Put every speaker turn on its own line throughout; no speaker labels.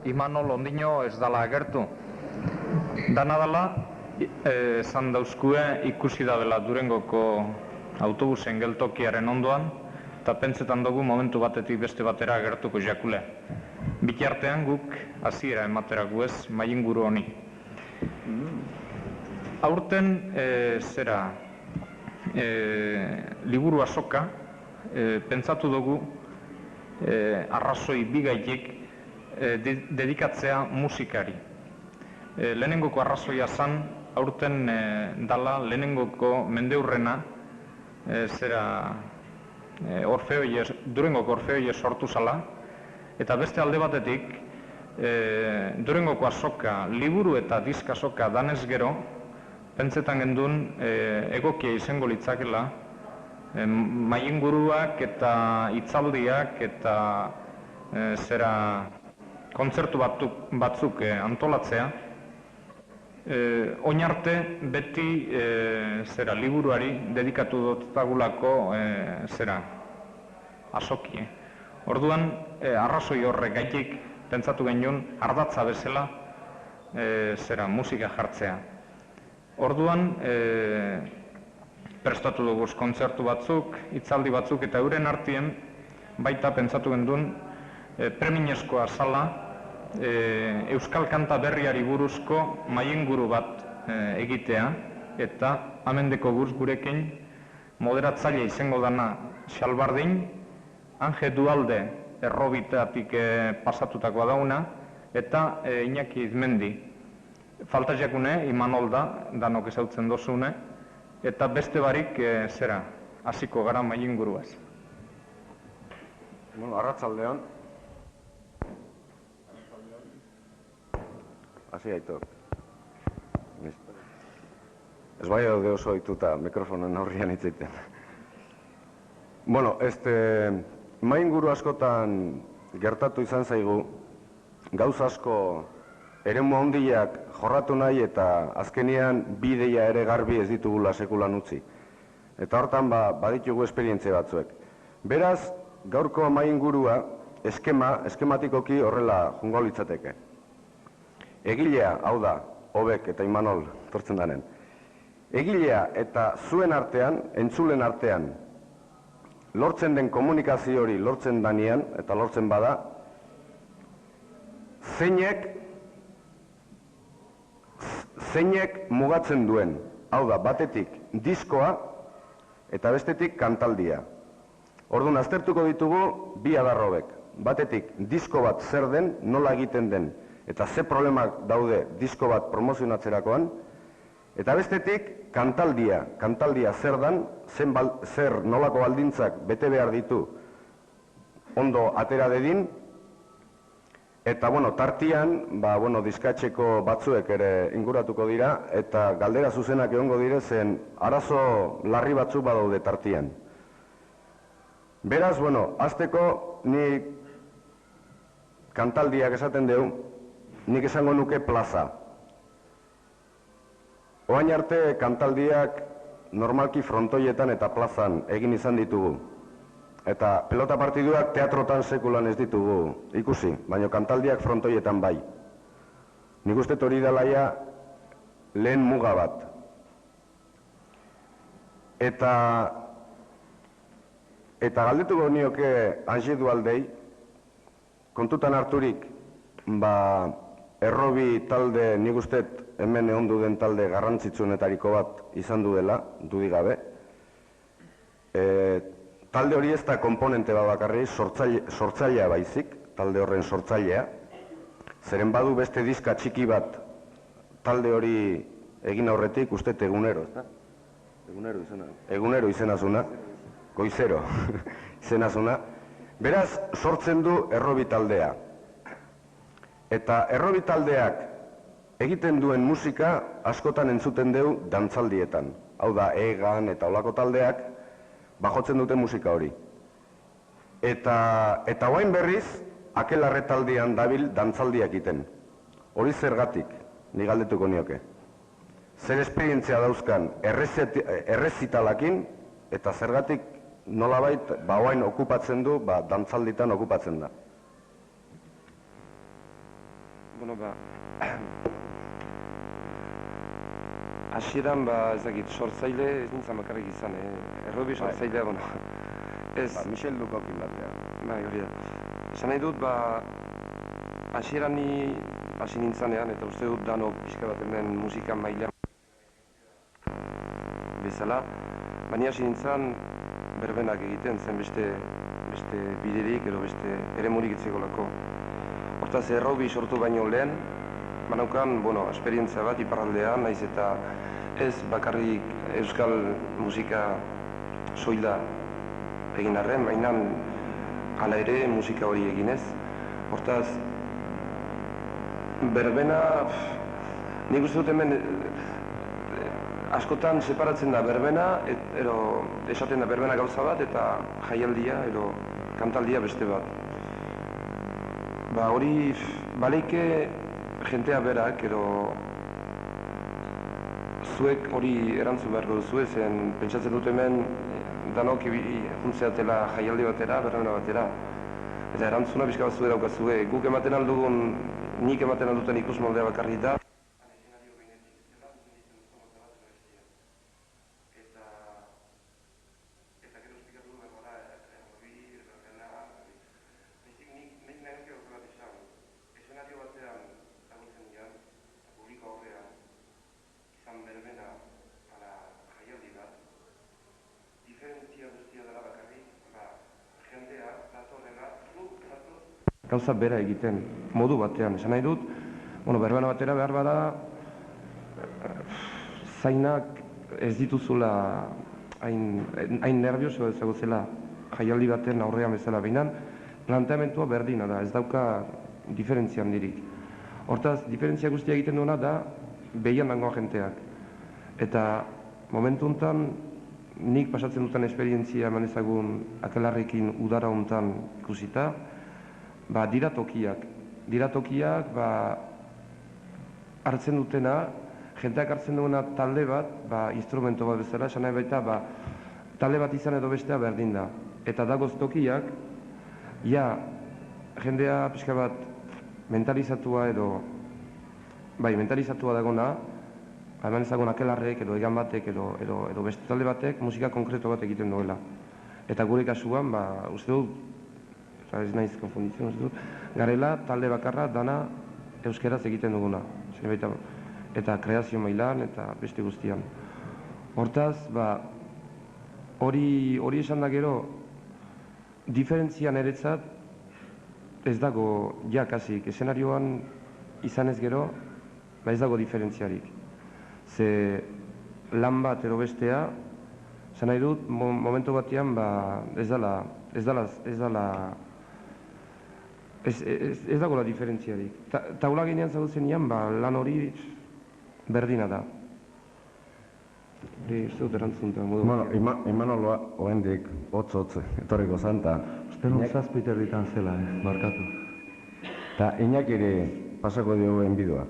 Imanol ondino ez dala agertu. Dana dala, esan dauzkue ikusi da dela Durengoko autobusen geltokiaren ondoan, eta pentsetan dugu momentu batetik beste batera agertuko jakule. Bitartean guk hasiera emateragu ez mainguru honi. Aurten liburu azoka pentsatu dugu arrazoi bigaitek dedikatzea musikari. Lehenengoko arrazoia zan, aurten dala lehenengoko mendeurrena Durengoko Orfeoie sortu zala, eta beste alde batetik Durengoko azoka, liburu eta diska azoka danez gero, pentsetan gendun egokia izango litzakela mainguruak eta hitzaldiak eta kontzertu batzuk antolatzea. Oin arte beti liburuari dedikatu dutagulako azokie. Orduan, arrazoi horrek gaitik pentsatu genuen ardatza bezala musika jartzea. Orduan, prestatu dugu kontzertu batzuk, hitzaldi batzuk, eta euren artien baita pentsatu genuen premiazkoa zala Euskal Kanta berriari buruzko mainguru bat egitea, eta amendeko gurekin moderatzaile izango dana Xalbardin, Ange Dualde errobitatik pasatutakoa dauna, eta Iñaki Izmendi. Falta jakune, Imanol da, danok ezautzen dozune, eta beste barik hasiko gara mainguruaz.
Arratsaldean. Hasi Aitor. Ez bai daude oso ohituta mikrofonen aurrean hitz egiten. Mainguru askotan gertatu izan zaigu, gauza asko eremu handiak jorratu nahi eta azkenean bideia ere garbi ez ditugula sekulan utzi. Eta hortan baditugu esperientzia batzuek. Beraz, gaurko maingurua eskematikoki horrela jungo litzateke. Egilea, hau da, Obek eta Imanol tortzen danen. Egilea eta zuen artean, entzulen artean, lortzen den komunikazio hori lortzen danean, eta lortzen bada, zeinek mugatzen duen, hau da, batetik diskoa eta bestetik kantaldia. Orduan, aztertuko ditugu bi adarrobek. Batetik, disko bat zer den, nola egiten den, eta ze problemak daude disko bat promozionatzerakoan, eta bestetik, kantaldia zer dan, zer nolako baldintzak bete behar ditu ondo atera dedin, eta, tartian, diskatxeko batzuek ere inguratuko dira, eta galdera zuzenak egongo dire zen arazo larri batzu badaude tartian. Beraz, hasteko ni kantaldiak esaten dugu, nik esango nuke plaza. Oain arte kantaldiak normalki frontoietan eta plazan egin izan ditugu. Eta pelota partiduak teatrotan sekulan ez ditugu ikusi, baina kantaldiak frontoietan bai. Nik uste hori delaia lehen muga bat. Eta galdetuko nioke Ange Dualdei, kontutan harturik, errobi talde, nik uste hemen ehondu den talde garrantzitsuenetariko bat izan du dela, dudik gabe. Talde hori ez da komponente bat bakarri, sortzailea baizik, talde horren sortzailea. Zeren badu beste diska txiki bat talde hori egin aurretik, uste egunero, ez da? Egunero izenazuna, goizero izenazuna. Beraz, sortzen du errobi taldea. Eta errobi taldeak egiten duen musika askotan entzuten dugu dantzaldietan. Hau da, Egan eta olako taldeak bajotzen dute musika hori. Eta guain berriz, Akelarre taldean dabil dantzaldiak egiten. Hori zergatik, ni galdetuko nioke. Zer esperientzia dauzkan errezitalakin, eta zergatik nolabait guain okupatzen du, dantzalditan okupatzen da.
Bueno, hasieran, ez dakit, sortzaile ez nintzen bakarrik izan, errobi sortzailea, bueno, ez...
Michel Dukokin batean.
Bai, hori da. Esan nahi dut, hasieran ni hasi nintzanean, eta uste dut dano pixka bat hemen musika mailean bezala, baina hasi nintzen berbenak egiten zen beste biderik edo beste eremurik itzekolako. Hortaz, errobi sortu baino lehen, banaukan, esperientzia bat iparraldean, naiz eta ez bakarrik euskal musika soila egin arren, baina hala ere musika hori eginez. Hortaz, berbena, nik uste dut hemen askotan separatzen da berbena, esaten da berbena gauza bat, eta jaialdia, edo kantaldia beste bat. Hori, baleike jentea berak, edo zuek hori erantzun behar duzu, zen pentsatzen dut hemen danok juntzeatela jaialdi batera, berbena batera. Eta erantzuna bizka bat zue daukazue, guk ematen aldugun, nik ematen alduten ikus moldea bakarri da. Gauza bera egiten, modu batean, esan nahi dut, berbena batera behar bada, zainak ez dituzula hain nervioso ezago zela jaialdi baten aurrean bezala behinan, planteamentua berdina da, ez dauka diferentzia handirik. Hortaz, diferentzia guztia egiten duena da, behian dangoa jenteak. Eta momentu honetan, nik pasatzen duten esperientzia eman ezagun akelarrekin udara honetan ikusita, dira tokiak, hartzen dutena, jenteak hartzen duena talde bat, instrumento bat bezala, esan nahi baita, talde bat izan edo bestea berdin da. Eta dagoz tokiak, jendea pixka bat mentalizatua edo, mentalizatua dagona, eman ezagun akelarrek edo egan batek edo beste talde batek musika konkreto bat egiten duela. Eta gure kasuan, uste dut, ez naiz konfunditzen, garela talde bakarra dana euskeraz egiten duguna. Eta kreazio mailan eta beste guztian. Hortaz, hori esan da gero, diferentzia niretzat ez dago kasik. Eszenarioan izan ez gero, ez dago diferentziarik. Ze lan bat edo bestea, esan nahi dut, momentu batean ez dago la diferentziarik. Taula ginean zagutzen nian, lan hori berdina da. Ez dut erantzun da.
Imanoloa oendik hotz etorriko zanta.
Uste nun zazpiter ditan zela, barkatu.
Eta Iñak ere pasako dioen bidua.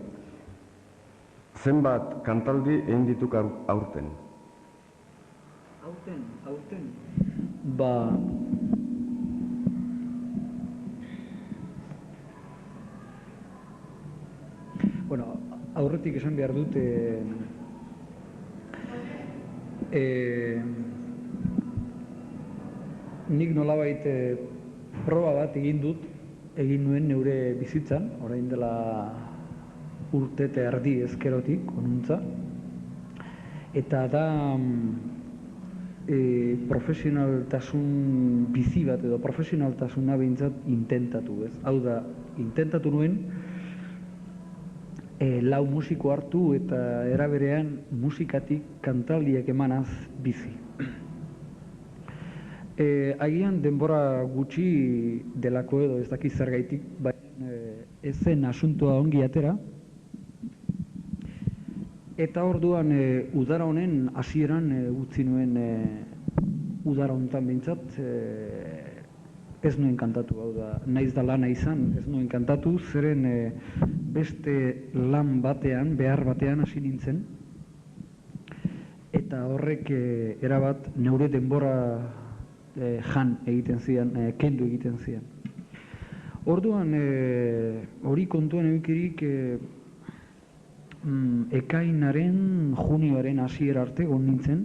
Zenbat kantaldi egin dituk aurten?
Aurten? Bueno, aurretik esan behar dut nik nolabait proba bat egin nuen neure bizitzan, orain dela urte eta erdi ezkerotik, konuntza, eta da profesionaltasun bizi bat edo profesionaltasuna behintzat intentatu, ez? Hau da, intentatu nuen lau musiko hartu eta eraberean musikatik kantaldiak emanaz bizi. Agian denbora gutxi delako edo ez dakiz zergaitik, baina ez zen asuntoa ongi atera. Eta orduan udara honen hasieran utzi nuen udara honetan behintzat ez nuen kantatu, hau da, naiz da lana izan, ez nuen kantatu, zeren beste lan batean, behar batean hasi nintzen, eta horrek erabat neure denbora jan egiten zian, kendu egiten zian. Orduan, hori kontuan eukirik ekainaren, junioaren hasiera arte egon nintzen,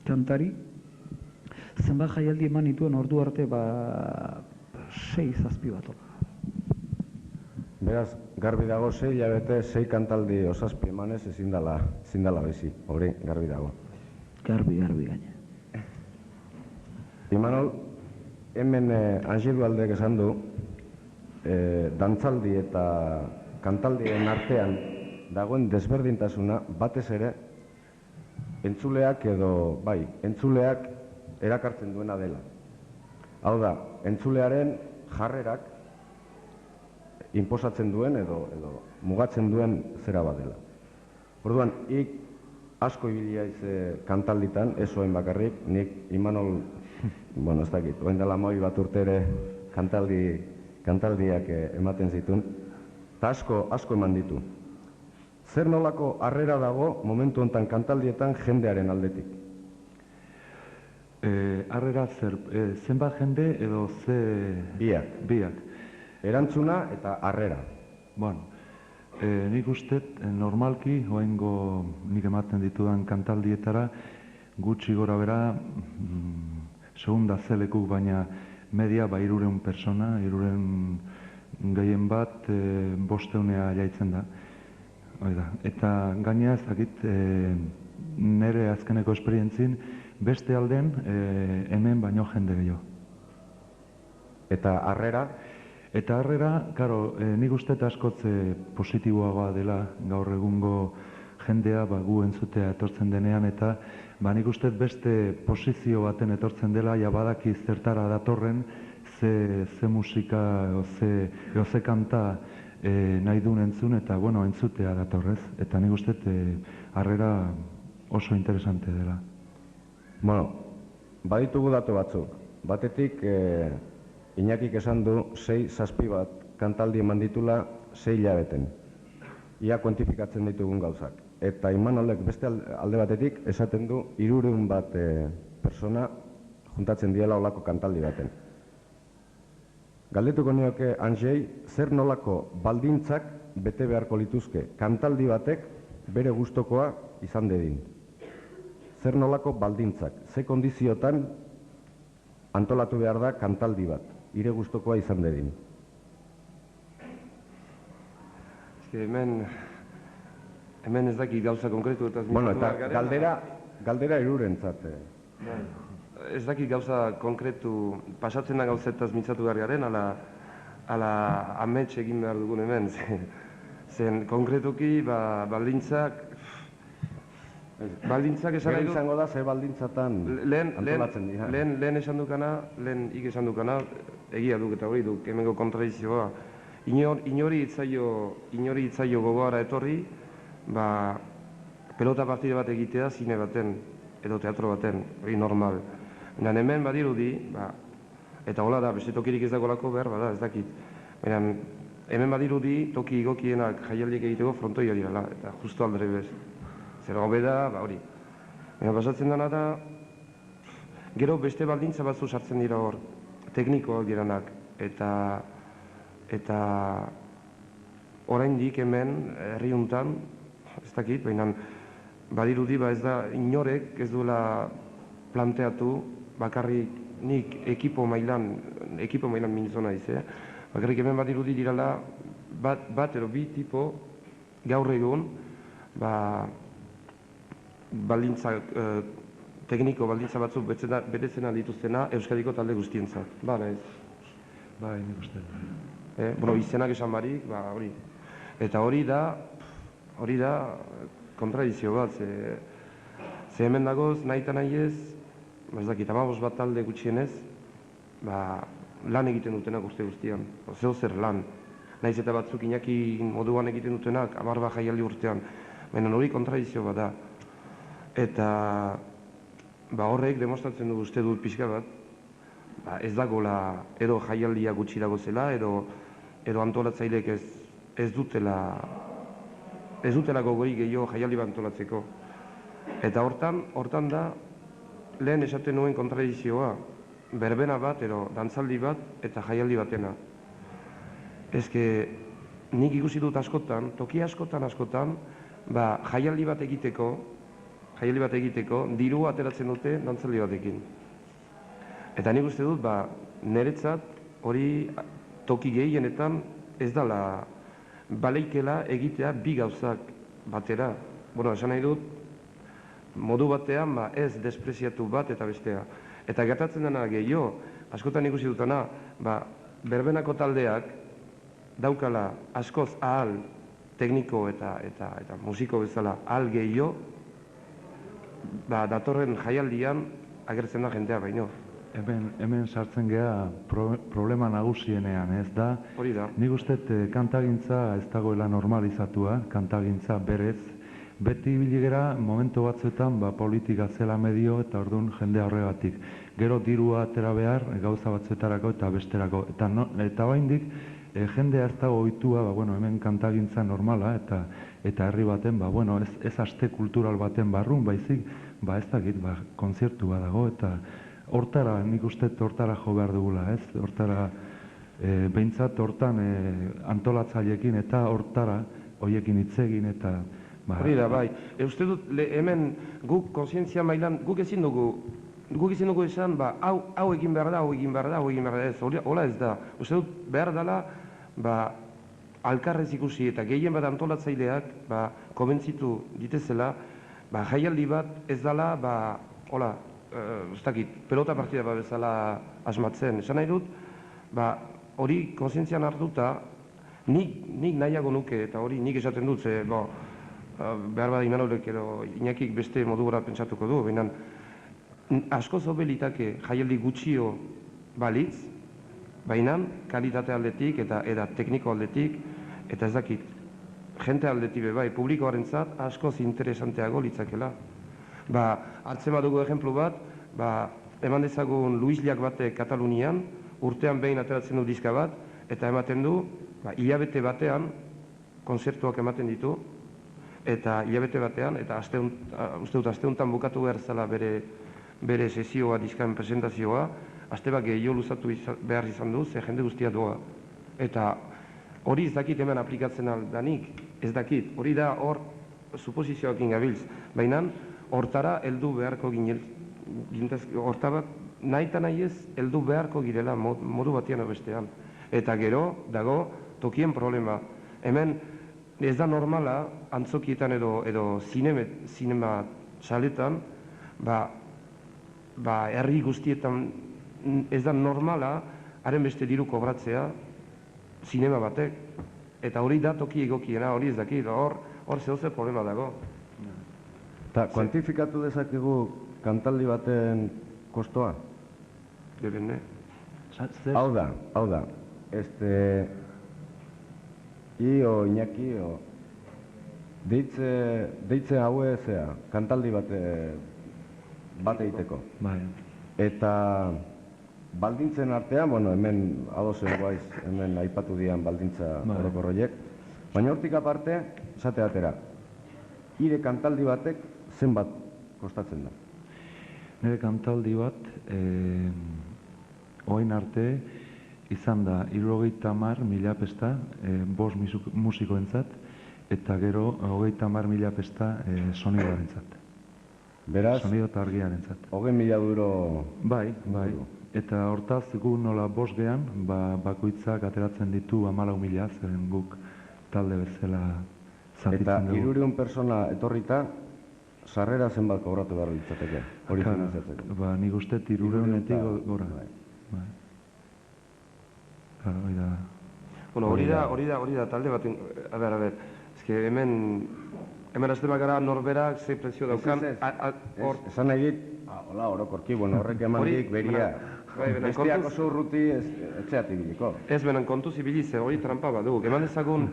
kantari. Zenbat jaialdi eman nituen ordu arte, 6-7 bat hola.
Beraz, garbi dago 6 hilabete, 6 kantaldi osazpi emanez ezin dala bezi, hori garbi dago.
Garbi gaina.
Imanol, hemen Angelu Aldek esan du, dantzaldi eta kantaldien artean dagoen desberdintasuna batez ere entzuleak entzuleak erakartzen duena dela. Hau da, entzulearen jarrerak inposatzen duen edo mugatzen duen zera bat dela. Orduan, asko ibilia kantalditan, ez oen bakarrik, nik Imanol, ez dakit, oen dela moi bat urte ere kantaldiak ematen zituen, eta asko eman ditu. Zer nolako harrera dago momentu honetan kantaldietan jendearen aldetik?
Harrera zenbat jende edo ze... Biak.
Erantzuna eta harrera.
Bueno, nik uste normalki, oaingo nik ematen ditudan kantaldietara, gutxi gora bera, segunda zelekuk, baina media 300 persona, 300 gehien bat, 500 jaitzen da. Eta gaina ez dakit, nire azkeneko esperientzin, beste alden hemen baino jende gehiago.
Eta harrera?
Eta harrera, karo, nik uste askotze positiboagoa dela gaur egungo jendea gu entzutea etortzen denean, eta nik uste beste posizio baten etortzen dela, ja badaki zertara datorren, ze musika, ze kanta nahi duen entzun, eta entzutea datorrez. Eta nik uste harrera oso interesante dela.
Baditugu datu batzuk. Batetik, Iñakik esan du 6-7 bat kantaldi eman ditula 6 hilabeten. Ia kuantifikatzen ditugun gauzak. Eta Imanolek beste alde batetik esaten du 300 bat persona juntatzen diela olako kantaldi baten. Galdetuko nioke, Angei, zer nolako baldintzak bete beharko lituzke kantaldi batek bere gustokoa izan dedin? Zer nolako baldintzak, ze kondiziotan antolatu behar da kantaldi bat, ire gustokoa izan dedin?
Hemen ez daki gauza konkretu eta...
Eta galdera irurentzat.
Ez daki gauza konkretu, pasatzen da gauzetaz mintzatu behar garen, ala amets egin behar dugun hemen. Zen konkretuki, baldintzak esan nahi du...
izango da, ze baldintzatan antolatzen dira.
Lehen esan dukana, lehen ik esan dukana, egia duk eta hori duk, hemengo kontradizioa. Inori itzaio gogoara etorri, pelota partide bat egitea zine baten, edo teatro baten, hori normal. Baina hemen badirudi, eta hola da, beste tokirik ez dagolako behar, bada, ez dakit. Baina hemen badirudi, toki igokienak jaialdiek egiteko frontoia dirala, eta justo aldre bez. Zer hobe da, hori. Baina pasatzen dena da, gero beste baldintza batzu sartzen dira hor, teknikoak diranak, eta oraindik hemen, herri hontan, ez dakit, baina badirudi, ez da, inorek ez duela planteatu, bakarrik nik ekipo mailan mintzona izan, bakarrik hemen badirudi dirala, bat ero bi tipo, gaur egun, tekniko baldintza batzuk betetzen dituztena Euskadiko talde guztientzat.
Bai, nik uste.
Izenak esan barik, hori. Eta hori da kontradizio bat, ze hemen dagoz, nahi eta nahi ez, ez dakit, 15 bat talde gutxienez, lan egiten dutenak uste guztian, zeo zer lan. Nahiz eta batzuk Iñaki moduan egiten dutenak, 10 bat jaialdi urtean, baina hori kontradizio bat da. Eta horrek demostratzen du uste dut pixka bat, ez dagoela edo jaialdia gutxi dago zela, edo antolatzaileek ez dutela gogoi gehiago jaialdi bat antolatzeko. Eta hortan da, lehen esaten nuen kontradizioa, berbena bat, edo dantzaldi bat, eta jaialdi batena. nik ikusi dut askotan, toki askotan, jaialdi bat egiteko, diru ateratzen dute dantzaldi batekin. Eta nik uste dut, niretzat hori toki gehienetan ez dela baleikela egitea bi gauzak batera. Esan nahi dut, modu batean ez despreziatu bat eta bestea. Eta gertatzen dena gehiago, askotan ikusi dutana, berbenako taldeak daukala askoz ahal tekniko eta musiko bezala ahal gehiago, datorren jaialdian agertzen da jendea baino.
Hemen sartzen geha problema nagusienean, ez da?
Hori da.
Nik uste kantagintza ez dagoela normalizatua, kantagintza berez. Beti biligera momentu batzuetan politika zela medio eta orduan jendea horregatik. Gero dirua atera behar gauza batzuetarako eta besterako. Eta baindik jendea ez dago ohitua, hemen kantagintza normala eta herri baten, ez aste kultural baten barrun, baizik, ez dakit, konzertu bat dago eta hortara, nik uste hortara jo behar dugula, ez? Hortara, behintzat hortan antolatzailekin eta hortara, hoiekin hitzegin eta...
Hori da, bai. Uste dut, hemen guk konsientzia mailan, guk ezin dugu esan, hau egin behar da, hau egin behar da, ez. Hola ez da. Uste dut, behar dela, alkarrez ikusi eta gehien bat antolatzaileak, konbentzitu ditezela, jaialdi bat ez dela, hola, ez dakit, pelota partida bat bezala asmatzen. Esan nahi dut, hori konsientzian hartuta, nik nahiago nuke, eta hori nik esaten dut, behar bada Imanolek edo Iñakik beste modu gara pentsatuko du, baina asko zobelitake jaialdi gutxio balitz, baina kalitate aldetik eta tekniko aldetik, eta ez dakit, jente aldetik bai, publikoaren zat askoz interesanteago litzakela. Hartzen badugu ejemplu bat, eman dezagun Luisliak batek Katalunian, urtean behin ateratzen du diska bat, eta ematen du, hilabete batean, konzertuak ematen ditu, eta hilabete batean, eta uste dut asteuntan bukatu behar zela bere sesioa, diskaen presentazioa, aste bat gehiago luzatu behar izan du, ze jende guztia doa. Eta hori ez dakit hemen aplikatzen aldanik, ez dakit, hori da hor suposizioakin gabiltz, baina hortara heldu beharko hortara nahi eta nahi ez heldu beharko girela modu batean edo bestean. Eta gero dago tokien problema. Hemen ez da normala antzokietan edo zinema saletan, herri guztietan ez da normala haren beste diru kobratzea zinema batek. Eta hori da toki egokiena, hori ez dakit, hor zehozer problema dago.
Eta kuantifikatu dezakegu kantaldi baten kostoa?
Depende.
Hau da, Io, Iñaki, deitze haue zea, kantaldi bat egiteko. Eta baldintzen artean, hemen adozen guaiz, hemen aipatu dian baldintza orokorroiek, baina hortik aparte, esate atera, hire kantaldi batek zenbat kostatzen da?
Nire kantaldi bat, oain arte, izan da, 70.000 pesta, 5 musikoentzat, eta gero 30.000 pesta sonidoarentzat.
Beraz,
sonido eta argiarentzat.
20.000 euro...
Bai. Eta hortaz, gu nola 5 gehan, bakoitzak ateratzen ditu 14.000, zeren guk talde bezala zatitzen dugu.
Eta 300 persona etorrita, sarrera zenbat kobratu behar ditzateke? Hori finantzatzeko.
Nik uste 300-etik gora.
Hori da talde bat, a ber, ezke hemen azte bakara norberak ze prezio daukan.
Esan nahi dit, hola, orokorki, horrek eman dik, beria, bestiak oso urruti etxeatik biliko.
Ez benen kontuz ibilize, hori trampa bat dugu, eman dezagun,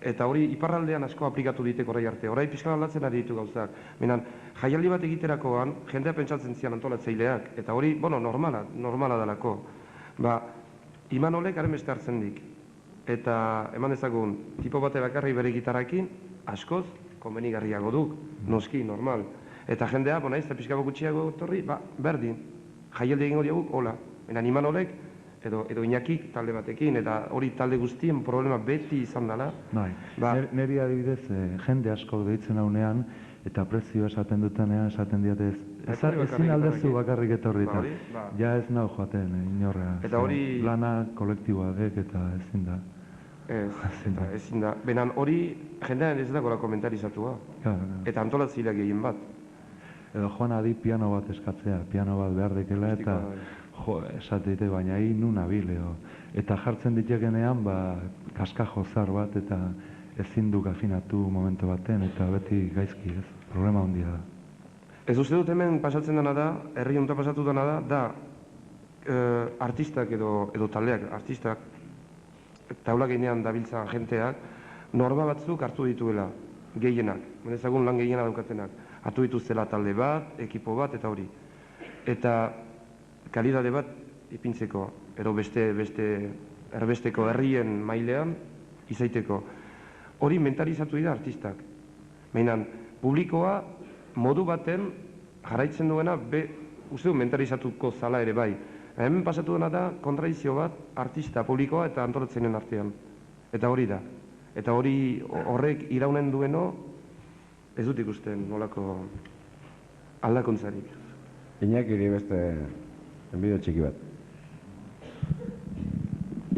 eta hori iparraldean asko aplikatu diteko orai arte, orai pixkan aldatzen ari ditu gauzak. Minan, jaialdi bat egiterakoan, jendea pentsatzen zian antolatzaileak, eta hori, normala dalako. Imanolek haren beste hartzen dik. Eta eman dezagun, tipo bate bakarri bere gitarrakin, askoz, konbenigarriago duk, noski, normal. Eta jendea, naiz, eta pixkabo gutxiago torri, berdin. Jaialdi egingo diaguk, hola. Imanolek, edo Iñakik talde batekin, eta hori talde guztien problema beti izan dela.
Bai, niri adibidez jende asko deitzen haunean, eta prezio esaten dutenean esaten diate ezin aldezu bakarrik etorri eta ja ez nau joaten inorra.
Eta hori
lana kolektiboa dek eta ezin da.
Ezin da. Benan hori jendean ez dagoela komentarizatuak. Eta antolatzaileak gehien bat.
Edo joan adi piano bat eskatzea, piano bat behar dekela eta esatete baina hi nun abil eta jartzen ditekenean kaskajo zar bat eta ezin duk afinatu momentu baten eta beti gaizki ez, problema handia da.
Ez uste dut hemen pasatzen dena da, herri honetan pasatu dena da artistak edo taldeak, artistak taula gainean dabiltzan jenteak, norma batzuk hartu dituela, gehienak, ezagun lan gehiena daukatenak, hartu dituztela talde bat, ekipo bat eta hori. Eta kalidade bat ipintzeko, edo erbesteko herrien mailean izaiteko. Hori mentalizatu dira artistak. Mainan, publikoa modu baten jarraitzen duena, uste du mentalizatuko zala ere bai. Hemen pasatu dena da kontradizio bat artista, publikoa eta antolatzenen artean. Eta hori da. Eta horrek iraunen dueno, ez dut ikusten nolako aldakuntzarik.
Iñakiri beste enbideo txiki bat.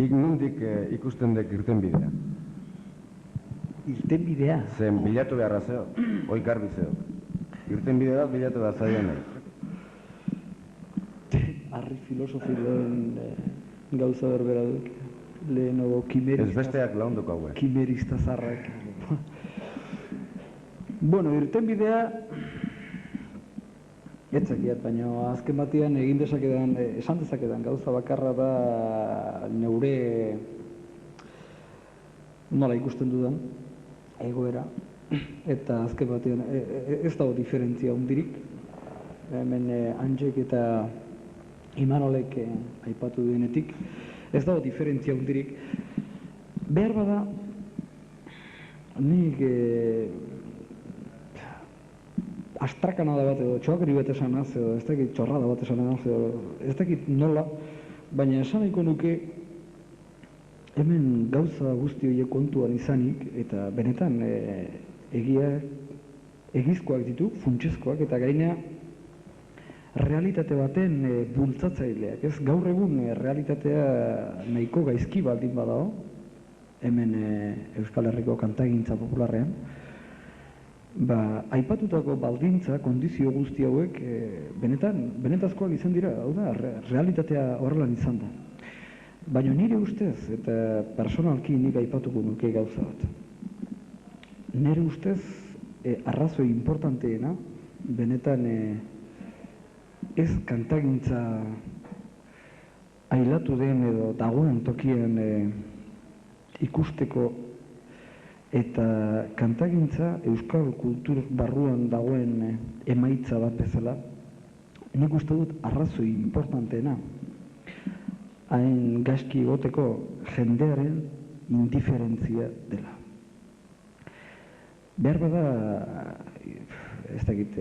Nondik ikusten dek irtenbidea?
Irtenbidea?
Zen bilatu beharra zeo, hoi garbi zeo. Irtenbide bat bilatu behar zaila nahi.
Arri filosofi lehen gauza berbera duk. Lehenago kimerista...
Ez besteak launduko haue.
Kimerista zarrak. Bueno, irtenbidea... Etzakiat, baina azken batean esan dezakedan gauza bakarra da neure nola ikusten dudan egoera eta azken batean ez dago diferentzia hundirik hemen Antxek eta Imanolek aipatu duenetik ez dago diferentzia hundirik behar bada nik astrakanada bat edo txoakri bat esanaz edo ez dakit txorrada bat esanaz edo ez dakit nola, baina esan nahiko nuke hemen gauza guzti horiek kontuan izanik eta benetan egizkoak ditu, funtsezkoak eta gaina realitate baten bultzatzaileak, ez gaur egun realitatea nahiko gaizki baldin badao hemen Euskal Herriko kantagintza popularrean aipatutako baldintza, kondizio guzti hauek benetazkoak izan dira, hau da, realitatea horrelan izan da. Baina nire ustez, eta personalki nik aipatuko nuke gauza bat. Nire ustez, arrazoi importanteena, benetan ez kantagintza ailatu den edo dagoen tokian ikusteko eta kantagintza euskal kultur barruan dagoen emaitza bat bezala, nik uste dut arrazoi importanteena hain gaizki egoteko jendearen indiferentzia dela. Behar bada, ez dakit,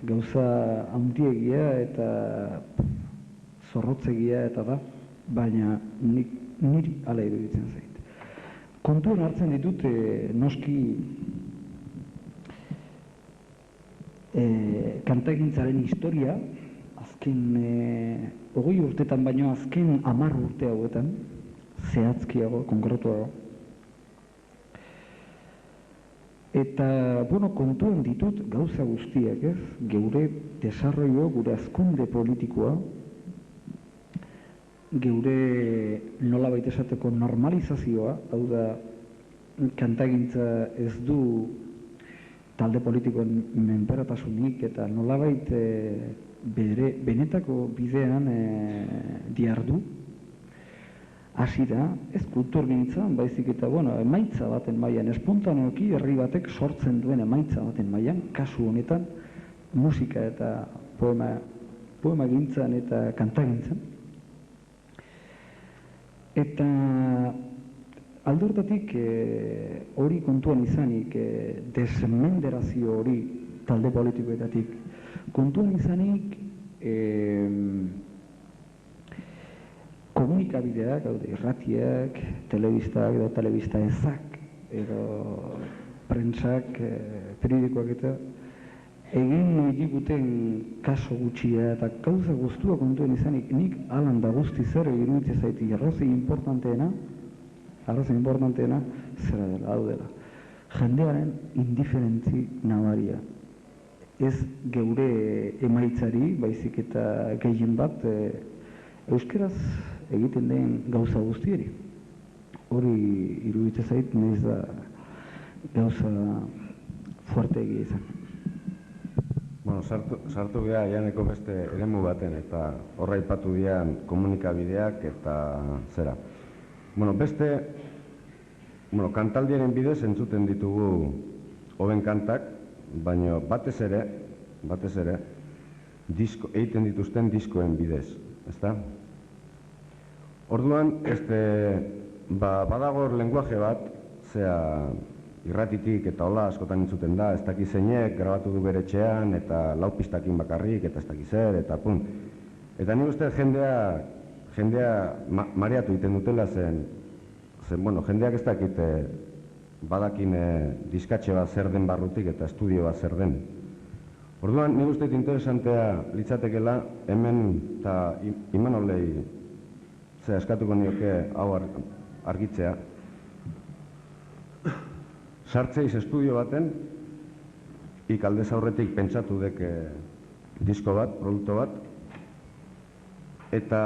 gauza handiegia eta zorrotzegia eta da, baina niri hala iruditzen zait. Kontuan hartzen ditut noski kantagintzaren historia, azken 20 urtetan baino azken 10 urte hauetan, zehatzkiago, konkretuago. Eta, kontuan ditut gauza guztiak, ez? Geure desarroio, gure hazkunde politikoa, geure nolabait esateko normalizazioa, hau da, kantagintza ez du talde politikoen menperatasunik eta nolabait benetako bidean diardu, hasi da, ez kulturgintzan, baizik eta, emaitza baten mailan, espontaneoki herri batek sortzen duen emaitza baten mailan, kasu honetan, musika eta poema gintzan eta kantagintzan. Eta aldortatik hori kontuan izanik, desmenderazio hori talde politikoetatik, kontuan izanik komunikabideak, irratiak, telebistak edo telebista ezak, edo prentsak, periodikoak eta egin diguten kaso gutxia eta gauza guztua kontuen izanik nik alan da guzti zer iruditzen zaiti arrozi importanteena zera dela, hau dela. Jendearen indiferentzi nabaria. Ez geure emaitzari, baizik eta gehien bat, euskeraz egiten den gauza guztieri. Hori iruditzen zait, nahiz da gauza fuerte egia izan.
Bueno, sartu geha janeko beste eremu baten, eta horra ipatu dian komunikabideak eta zera. Bueno, kantaldiaren bidez entzuten ditugu hoben kantak, baina batez ere, egiten dituzten diskoen bidez, ezta? Orduan, badago lenguaje bat, zera irratitik eta hola askotan entzuten da, ez daki zeinek, grabatu du bere etxean, eta lau pistakin bakarrik, eta ez daki zer, eta pun. Eta nik uste jendea mareatu egiten dutela zen, bueno, jendeak ez dakit badakin diskatxe bat zer den barrutik eta estudio bat zer den. Orduan, nik uste interesantea litzatekela, hemen eta Imanolei eskatuko nioke hau argitzea. Sartzeiz estudio baten, aldez aurretik pentsatu dek disko bat, produktu bat, eta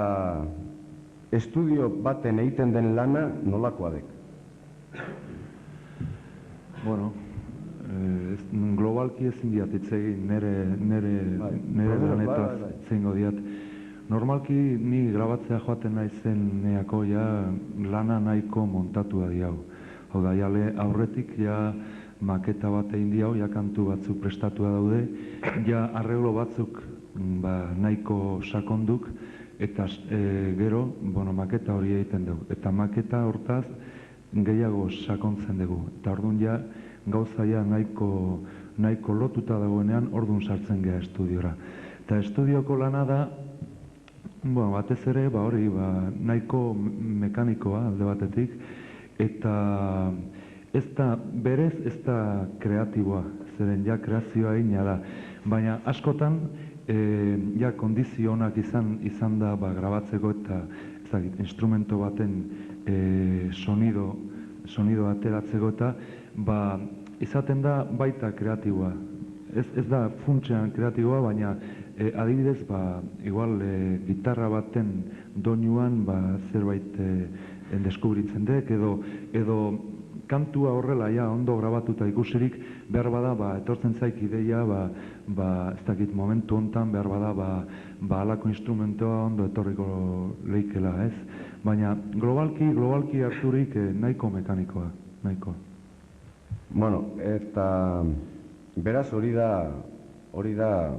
estudio baten egiten den lana nolakoa dek?
Bueno, globalki ezin diat itzegin, nire lanetaz zeingo diat. Normalki ni grabatzea joaten naizen neako lana nahiko montatua diau. Hau da, aurretik maketa bat egin diau, kantu batzuk prestatua daude, arreglo batzuk nahiko sakonduk, eta gero, maketa hori egiten dugu. Eta maketa hortaz gehiago sakontzen dugu. Eta orduan gauza nahiko lotuta dagoenean, orduan sartzen geha estudiora. Eta estudioko lana da, batez ere, nahiko mekanikoa alde batetik, eta berez ez da kreatiboa, zeren kreazioa egina da. Baina askotan, kondizio onak izan da grabatzeko eta instrumento baten sonido ateratzeko eta izaten da baita kreatiboa. Ez da funtsean kreatiboa, baina adibidez, igual gitarra baten doinuan zerbait deskubritzen dek, edo kantua horrela ondo grabatuta ikusirik, behar bada, etortzen zaik ideia, ez dakit momentu hontan, behar bada, alako instrumentoa ondo etorriko leikela, ez? Baina globalki harturik nahiko mekanikoa, nahiko.
Bueno, eta beraz hori da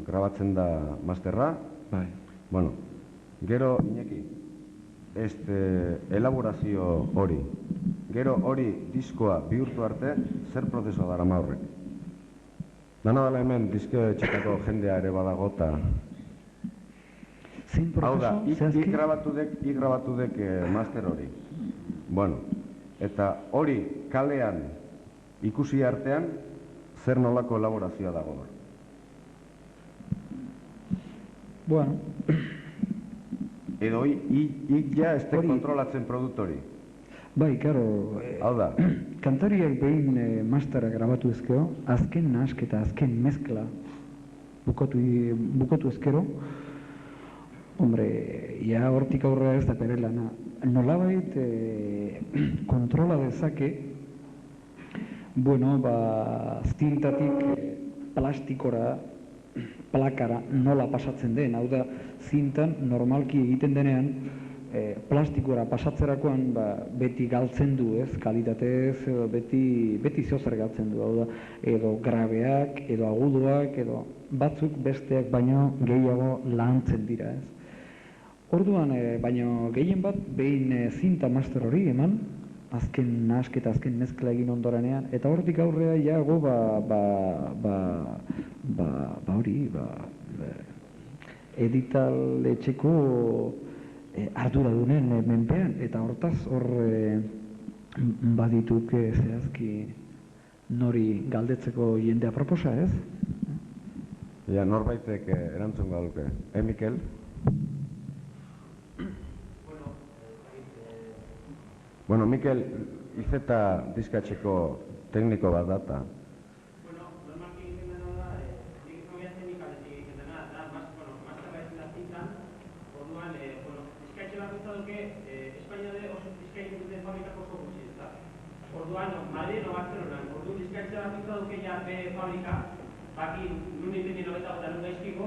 grabatzen da masterra.
Bai.
Bueno, gero, Iñaki, elaborazio hori. Gero hori diskoa bihurtu arte, zer prozesua dara maurrek? Dana dela hemen diskeo etxetako jendea ere badagota. Hau da, ik grabatu dek master hori. Bueno, eta hori kalean ikusi artean, zer nolako elaborazioa dago?
Bueno.
Edo ik ez tek kontrolatzen produktori.
Bai, karo,
hau da.
Kantariak behin mastera grabatu ezkero, azken nahasketa, azken mezkla bukatu ezkero, hombre, hortik aurrera ez da bere lana. Nolabait kontrola dezake, bueno, zintatik plastikora, plakara nola pasatzen den, hau da, zintan normalki egiten denean, plastikora pasatzerakoan beti galtzen du, ez, kalitatez, beti zozer galtzen du, hau da, edo grabeak, edo agudoak, edo batzuk besteak baino gehiago lahantzen dira, ez. Orduan, baino gehien bat, behin zinta master hori eman, azken nahasketa, azken mezkla egin ondorenean, eta hortik aurrea jago, edital etxeko arduradunen menpean, eta hortaz hor badituk zehazki nori galdetzeko jendea proposa, ez?
Ja, norbaitek erantzun galuke. Mikel? Bueno, Mikel, izeta diskatxeko tekniko bat data.
Bueno, normalki egiten dena da, nik probia teknikaletik egiten dena, da, masterra ezin da zintan, orduan, diskatxe bakoitza duke, Espainiade oso diskatzen duten fabrikako oso gutxi, ez da. Orduan, Madrid o Barcelonan, orduan diskatxe bakoitza duke ja be fabrika, baki nun egiten dira eta nun gaizkiko,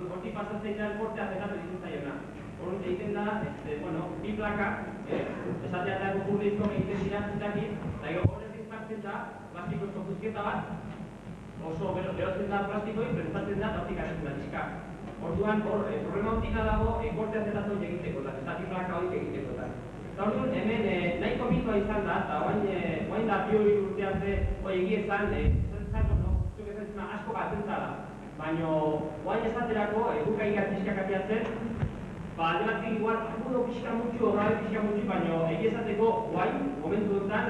hortik pasatzen da kortea zetatu ditzen zaiona. Orduan egiten da, bi plaka, esatea eta gurrizko egiten dira zitakin, eta horretik jartzen da, plastikoizko juzketa bat, oso berotzen da plastikoi, prestatzen da, eta hortik aretzen da diska. Orduan, problema hontina dago, kortea zetatu egiteko, eta bi plaka hori egiteko. Eta orduan, hemen nahiko mitua izan da, eta oain da bioi urteatze egiezan, asko bat zentzala. Baina, oain esaterako, gukaikat diskak atiatzen, alde batik igual, pixka mutxu, baina egiezateko oain, momentu dutan,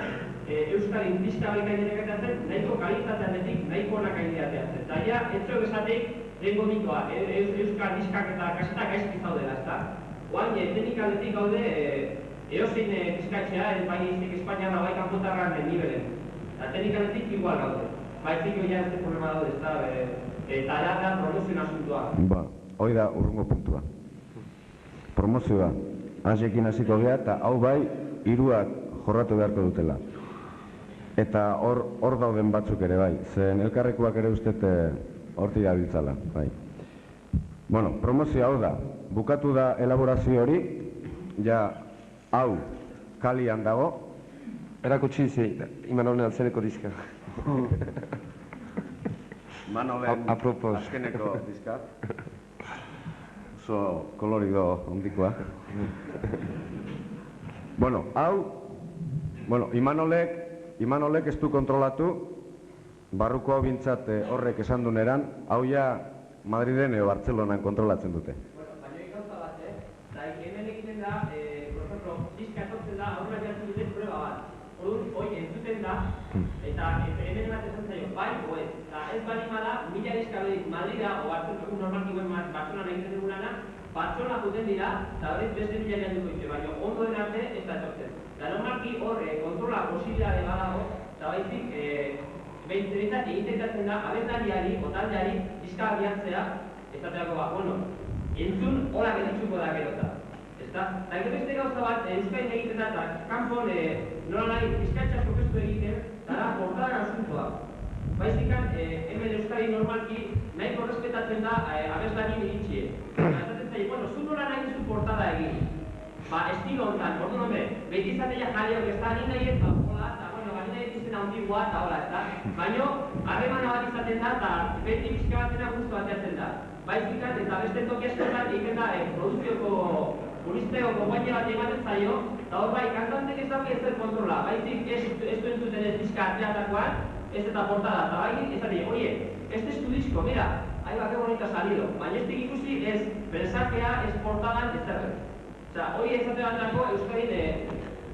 Euskadin diska baikain atiatzen, nahiko kalitateanetik, nahiko onak aideateatzen. Eta ja, etxo esatek, lehenko mitoa, Euskal diskak eta kasetak gaizki zaudela, ezta? Oain, teknikaletik gaude, eozein diskatxea, Baizik Espainiara bai kanpotarran nibelen. Eta teknikaletik igual gaude. Baizik ja ez problema daude, ezta? Eta da promozioen asuntua.
Ba, hoi da urrungo puntua. Promozioa. Hansekin hasiko gea eta hau bai, hiruak jorratu beharko dutela. Eta hor dauden batzuk ere bai, zen elkarrekuak ere ustete hortik dabiltzala, bai. Bueno, promozioa hau da, bukatu da elaborazio hori, ja hau kalian dago.
Erakutsi zi, Imanolen altzeneko diska.
Manolen azkeneko diska. Oso kolorido ondikoa. Bueno, hau, Imanolek ez du kontrolatu, barruko hau bintzat horrek esan duneran, hau ja Madriden edo Bartzelonan kontrolatzen dute.
Baina gauza bat, da hemen egiten da, por ejemplo, diska etortzen da, aurra jartzen duten prueba bat. Orduan, hoi entzuten da, eta hemen bat esan zaio, bai, oez, eta ez bali bada, mila diska bedik Madrida, o Bartzelonako normalki guen Bartzelonan egiten dugulana, Bartzelona juten dira, eta horrez beste mila janduko itxe, baina ondo den arte ez da etortzen. Eta normalki horre kontrola posibilidade badago, eta baizik, behintzeritzat egitekatzen da, abendariari, otaldeari, diska abiatzea, ezaterako ba, entzun hola gelitzuko da gerota. Eta gero beste gauza bat, Euskain egiten da, eta kanpon nola nahi diskatxa prokestu egiten, eta da, portadan asuntoa. Baizikan, hemen Euskadi normalki nahiko respetatzen da abeslarien iritxie. Eta zaten, zu nola nahi duzu portada egin. Estilo hontan, orduan hombre, beti izatea jaleok ez da, nahi ez, hola, eta bali nahi izena hondigua, eta hola, ez da. Baina, harremana bat izaten da, eta beti bizka batena guztu bateatzen da. Baizikan, eta beste toki askotan egiten da, produzioko Unisteko konpainia bat ematen zaio, eta hor bai, kantantek ez dauki ez kontrola, baizik ez duen zuten ez diska atzeatakoan, ez eta portada, eta bai, ez ari, oie, este es tu disco, mira, ahí va, que bonito ha salido, baina ez ikusi ez bensakea, ez portadan, ez zerren. Osea, hori ezate bat dago, Euskadin,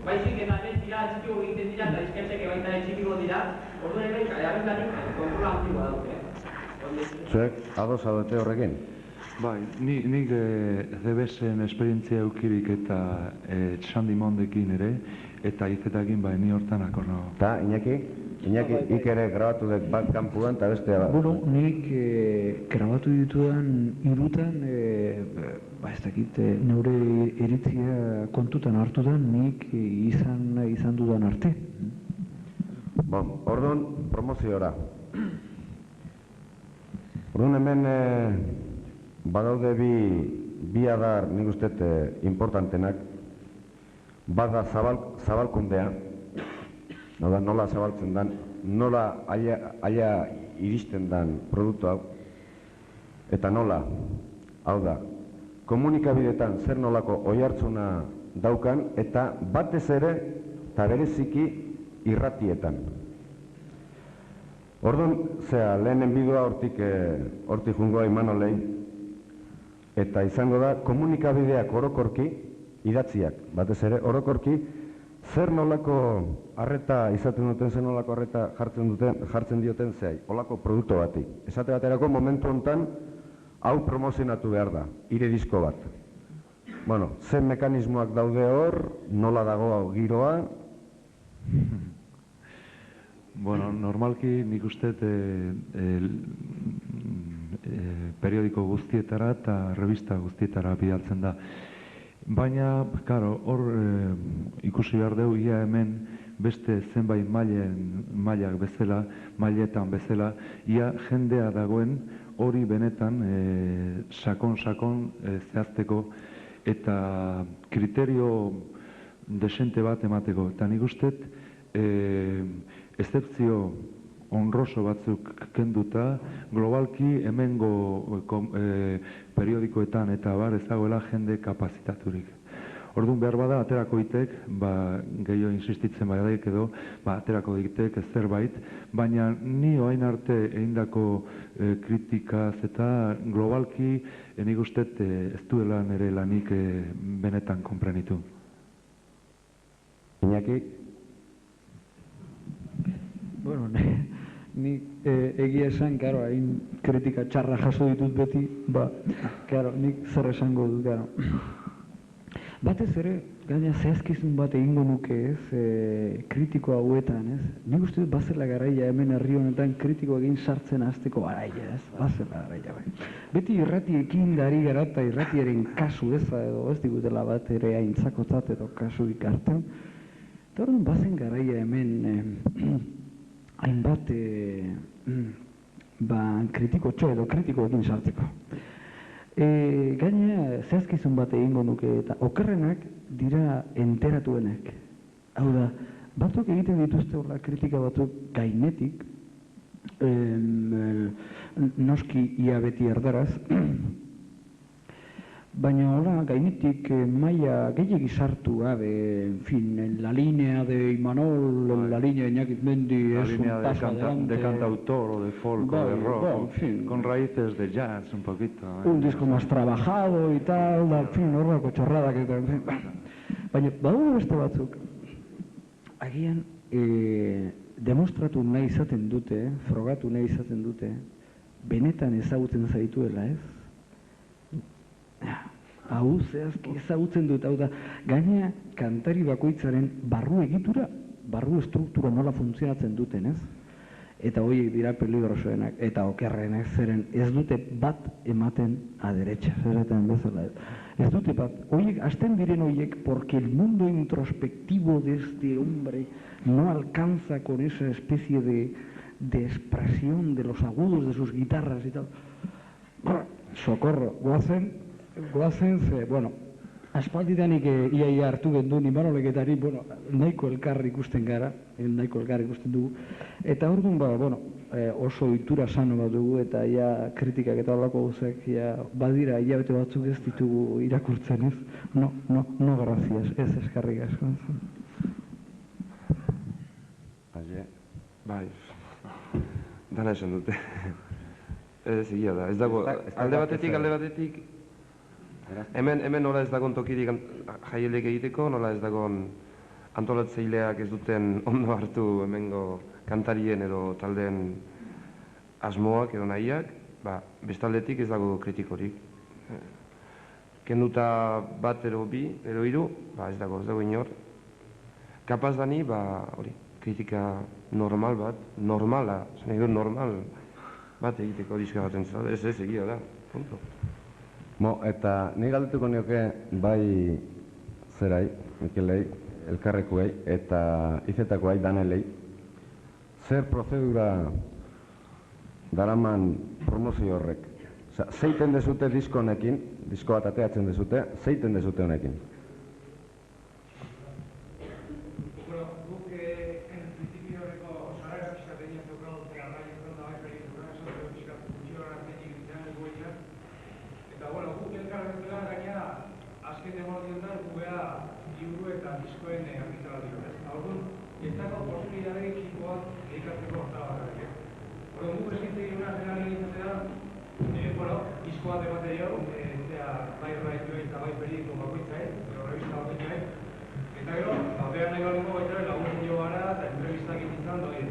baizik eta hemen dira, txikiko egiten dira, eta diskatxeke baita txikiko dira, orduan hemen, abendarik, kontrola antikoa daute.
Zuek, ados adote horrekin?
Bai, nik CBS-en esperientzia eukirik eta Sandy Mondekin ere, eta izetakin bai ni hortan akorno.
Eta, Iñaki, ik ere grabatu dut bat kanpuan eta beste bat.
Bueno, nik grabatu ditudan irutan, ez dakit, neure iritzia kontutan hartudan, nik izan dudan arte.
Bon, orduan, promoziora. Orduan hemen badaude bi adar nik uste importantenak, bada zabalkundea, nola zabaltzen dan, nola aia iristen dan produktu hau, eta nola, hau da, komunikabidetan zer nolako oihartzuna daukan, eta batez ere, eta bereziki irratietan. Orduan, lehenen bidua hortik jungoa Imanolei, eta izango da, komunikabideak orokorki, idatziak, batez ere, orokorki, zer nolako arreta izaten duten, zer nolako arreta jartzen dioten zehai, olako produktu bati. Esate baterako momentu hontan, hau promozionatu behar da, hire disko bat. Bueno, zen mekanismoak daude hor, nola dago giroa?
Bueno, normalki nik uste periodiko guztietara eta revista guztietara bidaltzen da. Baina, karo, hor ikusi behar dugu, ia hemen beste zenbait mailak bezala, mailetan bezala, ia jendea dagoen hori benetan sakon zehazteko eta kriterio desente bat emateko. Eta nik uste excepzio honroso batzuk kenduta, globalki hemengo periodikoetan eta bar ez dagoela jende kapazitaturik. Orduan behar bada, aterako ditek, gehiago insistitzen badaik edo, aterako ditek zerbait, baina ni orain arte egindako kritikaz eta globalki nik uste ez duela nire lanik benetan konprenitu.
Iñaki?
Bueno, ni egia esan, karo, hain kritika txarra jaso ditut beti, karo, nik zer esango dut, karo. Batez ere, gaina zehazkizun bat egingo nuke ez, kritiko hauetan, ez? Nik uste dut bazela garaia hemen herri honetan kritiko egin sartzen hasteko garaia, ez? Bazela garaia, bai. Beti irratiekin dari gara eta irratiaren kasu eza edo ez digutela bat ere aintzakotzat edo kasurik hartzen. Eta orduan bazen garaia hemen hainbat kritikotxo edo kritikoekin sartzeko. Gaina zehazkizun bat egingo nuke eta okerrenak dira enteratuenek. Hau da, batzuk egiten dituzte horla kritika batzuk gainetik, noski ia beti erdaraz, baina hola gainetik maila gehiagi sartu gabe, en fin, la línea de Imanol, la línea de Iñaki Mendi es un paso adelante.
De cantautor o de folk o de rock,
en fin,
con raíces de jazz un poquito.
Un disco más trabajado y tal, en fin, horrako txorradak eta, en fin. Baina, badaude beste batzuk, agian demostratu nahi izaten dute, frogatu nahi izaten dute, benetan ezagutzen zaituela, ez? Hau zehazki ezagutzen dut, hau da, gaina kantari bakoitzaren barru egitura, barru estruktura nola funtzionatzen duten, ez? Eta horiek dira peligrosoenak, eta okerrenak zeren ez dute bat ematen aderecha, zerretan bezala. Ez dute bat, horiek, hasten diren horiek, porque el mundo introspectivo de este hombre no alcanza con esa especie de expresión de los agudos de sus guitarras y tal. Socorro, goazen ze, bueno, aspalditanik ia hartu gendun Imanoleketari, bueno, nahiko elkar ikusten gara, nahiko elkar ikusten dugu, eta orduan, bueno, oso ohitura sano bat dugu, eta ia kritikak eta horrelako gauzak, badira, hilabete batzuk ez ditugu irakurtzen, ez? No, gracias, ez eskarrik asko.
Bai, dana esan dute. Ez egia da, ez dago, alde batetik, hemen nola ez dagoen tokirik jaielek egiteko, nola ez dagoen antolatzaileak ez duten ondo hartu hemengo kantarien edo taldeen asmoak edo nahiak, bestaldetik ez dago kritikorik. Kenduta bat ero bi, ero hiru, ez dago inor. Kapaz dani, hori, kritika normal bat, normala, normal bat egiteko diska baten zara, ez egia da, punto.
Eta nik galdetuko nioke bai zerai, Mikelei, elkarrekuei, eta izetakoai, Danelei, zer prozedura daraman promozio horrek? Zeiten dezute disko honekin, disko bat ateatzen dezute, zeiten dezute honekin?
Disko bat emate dio, bai radioei eta bai periodiko bakoitzai, revista bakoitzai. Eta gero, behan nahi baliko baita lagunen jo gara eta entrevistak izan doi.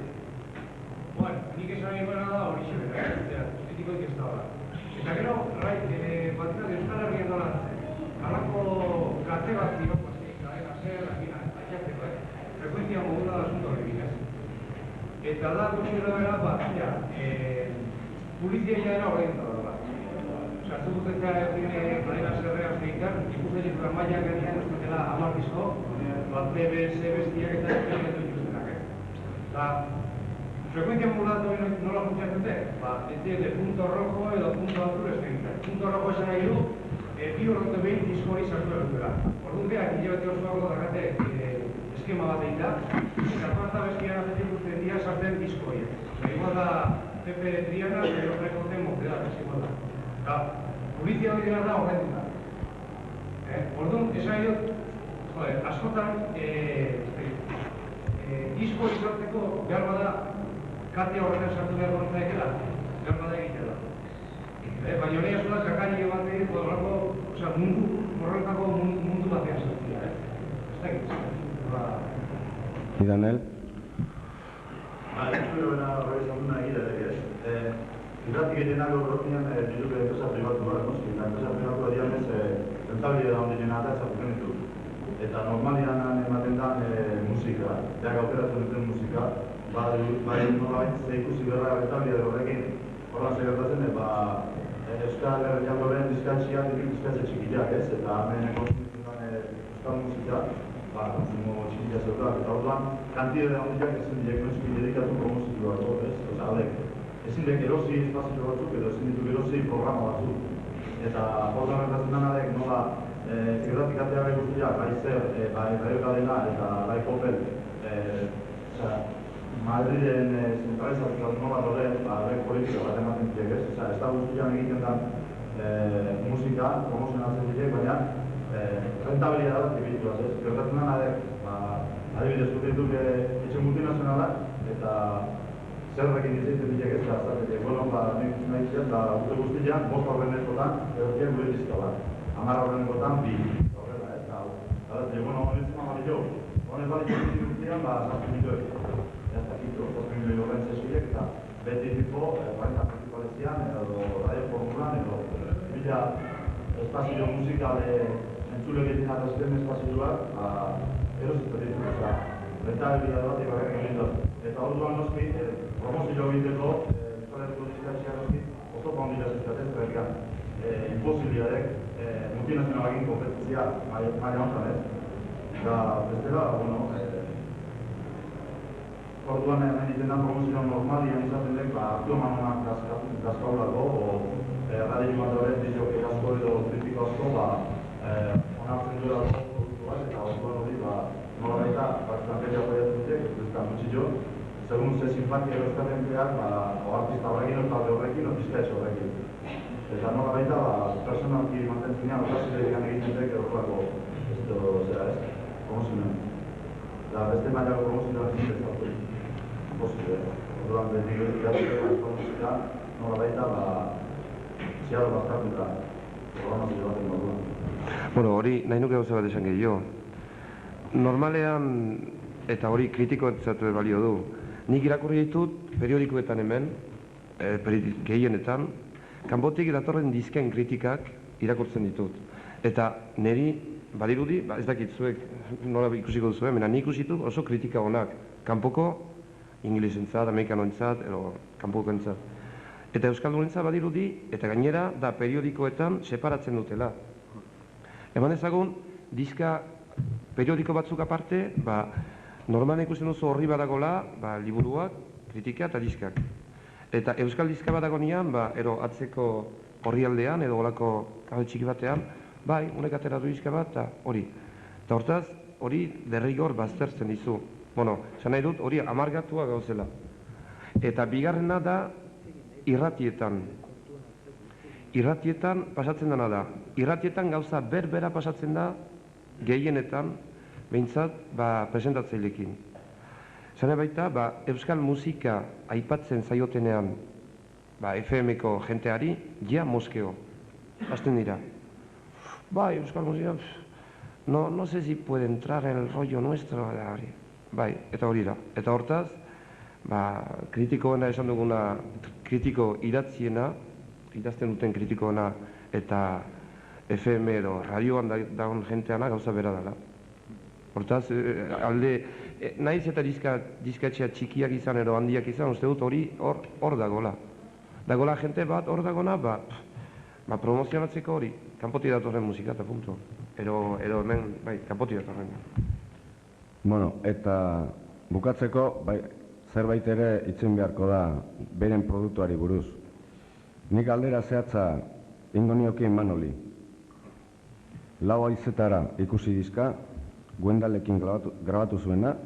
Nik esan nahi gara da hori xebera, estetikoik ez da. Eta gero, batzak Euskal Herrian dola, halako kate bat zio, frekuentzia modula da asunto horrekin, ez? Eta da, gutxi gara, publizia dela horrein da. Sartu dutetea Marina Zerrea zeitar, ikusten dituran mailak gainean ez dutela 10 disko, BBS bestiak eta eksperimentu ikustenak, Eta, frekuentzia modulatu nola funtzionatzen dute? Ez dira punto rojo edo punto azul ez dira. Punto rojo esan nahi du, bi horretu behin disko hori sartu dutela. Orduan behar, hilabete osoako dakate eskema bat egin da, eta parta bestian atetik urten dira sartzen disko hori. Igual da Pepe Triana, pero rekoten mokeda, ez igual da. Polizia hori dira da horretu da. Orduan, esan dut, askotan, disko izarteko behar bada kate horretan sartu behar horretzaikela, behar bada egitea da. Baina hori azola kakari bat egin, horretako mundu batean sartzea. Ez da egin.
Idanel?
Ez duena horre izan duna egitea ez. Irratik egitenak horretian diruke enpresa pribatu gara, noski. Eta enpresa pribatu adianez, rentabilidad da ondinen eta ezagutzen ditu. Eta normalian ematen da musika, jak aukeratzen duten musika, bai nolabait ikusi berra rentabilidad horrekin horran segertatzen, Euskal Herrian diskatxia, diskatxe txikiak ez, eta hemen konsumitzen euskal musika, konsumo txikia zeurak, eta orduan, kantidea handiak ezin direk noski dedikatu promozio bat, ez? Osa, ezin dek erosi espazio batzuk edo ezin ditu erosi programa batzuk. Eta orduan gertatzen denarek nola irratik ateare guztiak, bai zer, bai Radio Cadena eta bai Popel, Madriden zentralizatzen nola horren politika bat ematen ziek ez. Ez da guztian egiten den musika, promozionatzen ziek, baina rentabilidad bat egituaz ez. Gertatzen denarek, adibidez duketuk etxe multinazionalak eta zerrekin izaiten diak ez da, nik nahi ziat, urte guztian, 5 horrenekotan, edokiak gure dizka bat. 10 horrenekotan, 2. Horrela ez da, honetzen amarillo. Honez bali txekin urtean, sartu dituek. Ez da, kito, 8 milioi horren zesuiek, eta beti tipo, baina principalezian, edo radio formulan, edo bila espazio musikale entzule egiten atazten espazioak, erosit ditu, eta rentabilidad bat egarrak egin dut. Eta orduan noski, promozio egiteko, Euskal Herriko diskatxia noski, oso pandila zizkaten zerrekan. Imposibiliadek, multinazionalakin kompetentzia maila honetan ez. Eta bestela, orduan hemen iten da promozio normalian izaten dek, aktuamanak gazkaulako, radio bat horret, dizioke asko edo kritiko asko, onartzen duela produktu bat, eta orduan hori, nola baita, planteria apoiatzen dute, ez da mutxillo, segun ze simpatia eroskaten behar, artista horrekin, talde horrekin, diskatxe horrekin. Eta nola baita, personalki mantentzinean, otasilean egiten dek, horrelako, promozioen. Eta beste mailako promozioan egin bezatu. Posible. Orduan, beti gaitu musika, nola baita, ziaro bazkartuta, programazio baten moduan.
Hori, nahi nuke gauza bat esan gehiago. Normalean, eta hori kritikoetzatu balio du, nik irakurri ditut periodikoetan hemen, gehienetan, kanpotik datorren dizken kritikak irakurtzen ditut. Eta niri, badirudi, ez dakit zuek nola ikusiko duzuen, mena nik ikusitu oso kritika honak, kanpoko, inglesentzat, amerikanoentzat, edo kanpokoentzat. Eta euskaldunentzat badirudi, eta gainera da periodikoetan separatzen dutela. Eman ezagun, diska periodiko batzuk aparte, normalan ikusten duzu horri badagola, liburuak, kritika eta diskak. Eta euskal diska badagonean, ero atzeko horri aldean, edo golako kabel txiki batean, honek atera du diska bat, eta hori. Eta hortaz, hori derrigor baztertzen dizu. Esan nahi dut, hori amargatua gauzela. Eta bigarrena da, irratietan. Irratietan pasatzen dena da. Irratietan gauza berbera pasatzen da, gehienetan, behintzat, presentatzailekin. Zene baita, euskal musika aipatzen zaiotenean, FM-ko jenteari, ja moskeo. Hasten dira. Bai, euskal musika, no sé si puede entrar en el rollo nuestro. Bai, eta hori da. Eta hortaz, kritikoena esan duguna, kritiko idatziena, idazten duten kritikoena, eta FM edo radioan dagoen jenteana gauza bera dela. Hortaz, nahiz eta diskatxea txikiak izan edo handiak izan, uste dut hori hor dagoela. Dagoela jente bat hor dagoena, promozionatzeko hori, kanpotik datorren musika eta puntu. Edo hemen, kanpotik datorren.
Bueno, eta bukatzeko, zerbait ere itzen beharko da beren produktuari buruz. Nik aldera zehatza ingo niokin Manoli. Lau haizetara ikusi dizka, Gwendalekin grabatu zuena,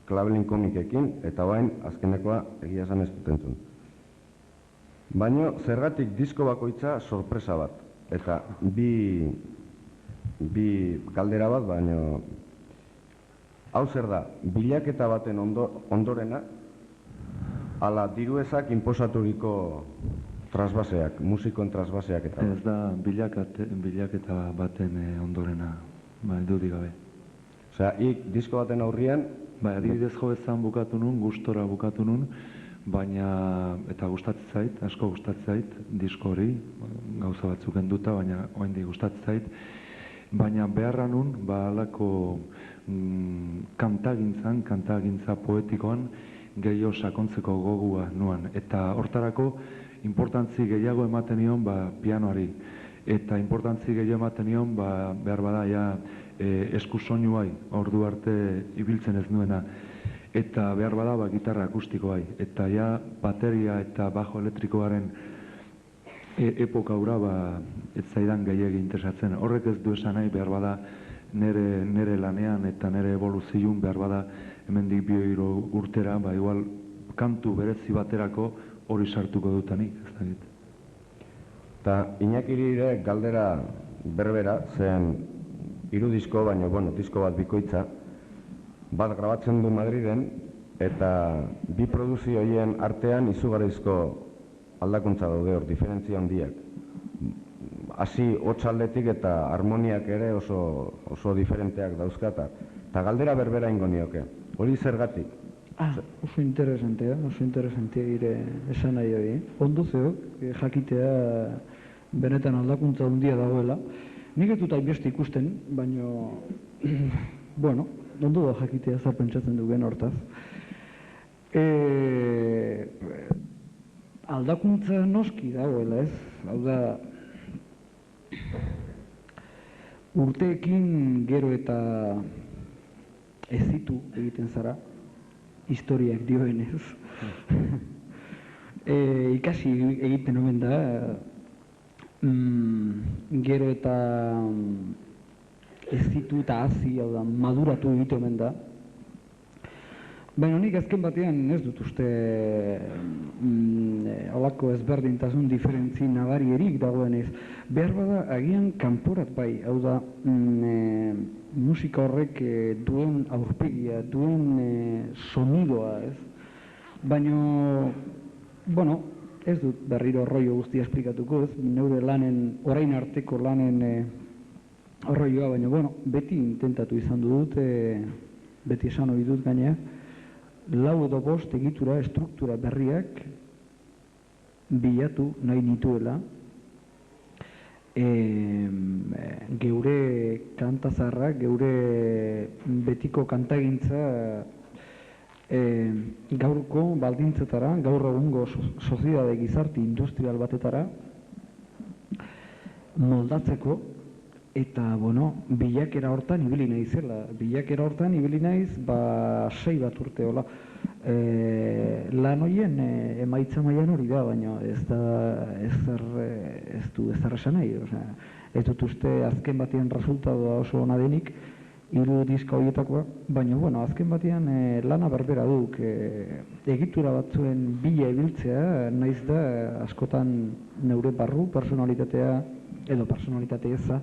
Klabelin komikekin, eta bain azkenekoa egia esan ez dut entzun. Baina zergatik disko bakoitza sorpresa bat. Eta bi galdera bat, baina hau zer da, bilaketa baten ondorena, ala diruezak inposaturiko trasbaseak, musikoen trasbaseak eta...
Ez da bilaketa baten ondorena, dudik gabe.
Osea, disko baten aurrian...
Adibidez jo bezan bukatu nun, gustora bukatu nun, baina, eta gustatzen zait, asko gustatzen zait, disko hori, gauza batzuk enduta, baina oraindik gustatzen zait, baina beharra nun, halako kantagintza poetikoan, gehiago sakontzeko gogua nuan, eta hortarako importantzi gehiago ematen nion pianoari, eta importantzi gehiago ematen nion behar bada esku soinuai, ordu arte ibiltzen ez nuena, eta behar bada gitarra akustikoai, eta bateria eta bajo elektrikoaren epoka hura ez zaidan gehiagi interesatzen. Horrek ez du esan nahi behar bada nere lanean eta nere evoluzioan behar bada hemendik 2-3 urtera, igual kantu berezi baterako hori sartuko dutanik, ez dakit.
Eta Iñakiri ere galdera berbera, zen 3 disko, baina, disko bat bikoitza, bat grabatzen du Madriden, eta 2 produzio horien artean izugarrizko aldakuntza daude hor, diferentzia handiak. Hasi hotsaldetik eta harmoniak ere oso diferenteak dauzkata. Eta galdera berbera ingo nioke. Hori zergatik?
Oso interesantea ire esan nahi hori. Ondo zeok, jakitea benetan aldakuntza handia dagoela. Nik ez dut hainbeste ikusten, baina, ondo da jakitea zer pentsatzen dugen hortaz. Aldakuntza noski dagoela, ez? Hau da, urteekin gero eta ezitu egiten zara, historiak dioenez. Ikasi egiten omen da, gero eta ezitu eta hazi, hau da, maduratu egiten omen da. Baina nik azken batean ez dut uste holako ezberdintasun diferentzi nabarierik dagoenez. Behar bada agian kanporat bai, hau da musika horrek duen aurpegia, duen sonidoa, ez? Baina, ez dut berriro rollo guztia esplikatuko, ez? Neure lanen, orain arteko lanen rolloa, baina, beti intentatu izan dut, beti esan hori dut gainea, 4 edo 5 egitura, estruktura berriak bilatu nahi nituela geure kantazarrak, geure betiko kantagintza gaurko baldintzetara, gaur egungo soziedade gizarte industrial batetara moldatzeko. Eta, bilakera hortan ibili naizela. Bilakera hortan ibili naiz, 6 bat urte, hola. Lan horien emaitza mailan hori da, baina ez du ezer esan nahi. Ez dut uste azken batean resultadoa oso ona denik, 3 diska horietakoa, baina, azken batean lana berbera duk. Egitura batzuen bila ibiltzea, naiz da askotan neure barru, personalitatea edo personalitate eza,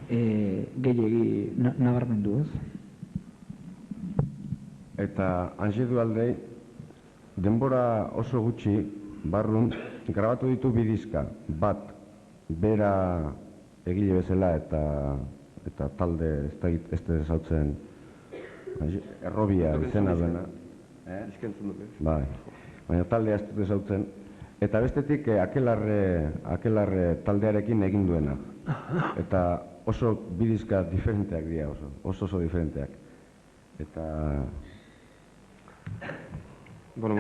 gehiegi nabarmendu, ez?
Eta Ange Dualdei denbora oso gutxi barrun, grabatu ditu bi diska, bat bera egile bezala eta talde ez da ezautzen errobia izena duena. Bai, baina taldea ez dut ezautzen. Eta bestetik akelarre taldearekin egin duena. Eta oso bi diska diferenteak dira oso diferenteak. Eta...
Bueno,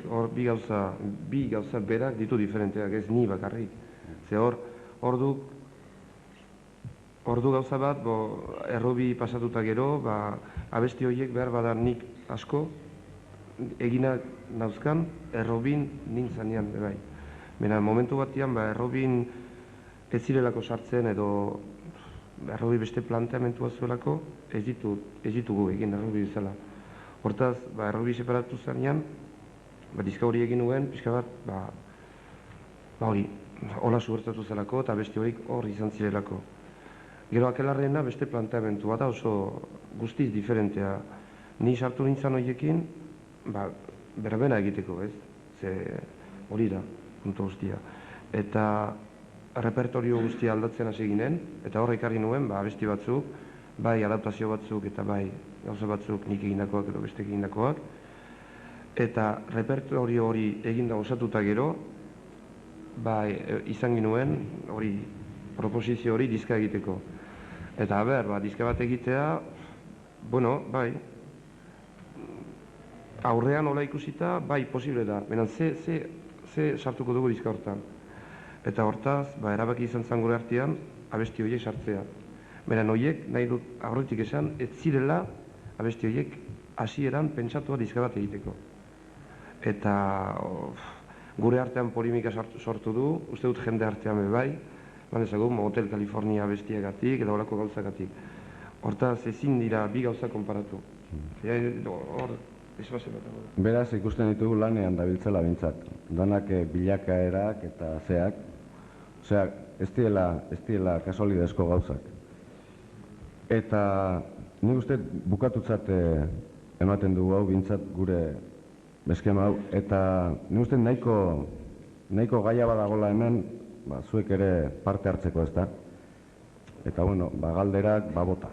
hor bi gauza berak ditu diferenteak, ez ni bakarrik. Ze ordu gauza bat, errobi pasatuta gero, abesti horiek behar badan nik asko, eginak nauzkan, errobin nintzanean, bai. Baina, momentu batian, errobin ez zirelako sartzen edo errobi beste planteamentua zuelako, ez ditugu egin errobi bezala. Hortaz, errobi separatu zanean, diska hori egin nuen, pixka bat, hori, hola suertatu zelako eta beste horik hor izan zirelako. Gero akelarreena beste planteamentua da oso guztiz diferentea. Ni sartu nintzen horiekin, berbena egiteko, ez? Ze hori da, puntu guztia. Eta repertorio guztia aldatzen hasi ginen, eta horre ekarri nuen, abesti batzuk, bai adaptazio batzuk eta bai gauza batzuk nik egindakoak edo beste egindakoak. Eta repertorio hori eginda osatuta gero, izan ginuen, proposizio hori diska egiteko. Eta diska bat egitea, aurrean hola ikusita, posible da. Baina ze sartuko dugu diska hortan. Eta hortaz, erabaki izan zen gure artean, abesti horiek sartzea. Baina horiek, nahi dut aurretik esan, ez zirela abesti horiek hasieran pentsatua diska bat egiteko. Eta gure artean polimika sortu du, uste dut jende artean bai, Motel California abestiagatik edo horako gauzagatik. Hortaz ezin dira bi gauza konparatu.
Beraz, ikusten ditugu lanean dabiltzela bintzat. Danak bilakaerak eta zeak. Osea, ez diela kasualidezko gauzak. Eta nik uste bukatutzat ematen dugu hau bintzat gure eskema hau. Eta nik uste nahiko gaia badagola hemen, zuek ere parte hartzeko ez da. Eta, galderak, bota.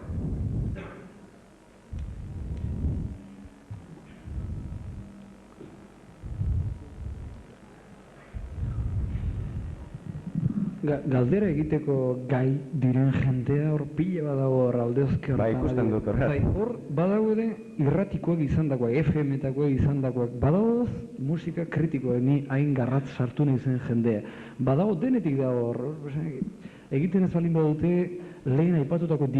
Galdera egiteko gai diren jendea hor pila badago hor aldeozke horretan.
Ikusten dut horretan.
Hor badago ere irratikoak izandakoak, FM-etakoak izandakoak. Badago musika kritikoa, ni hain garratz sartu nahi zen jendea. Badago denetik dago hor. Egiten ez balin badute lehen aipatutako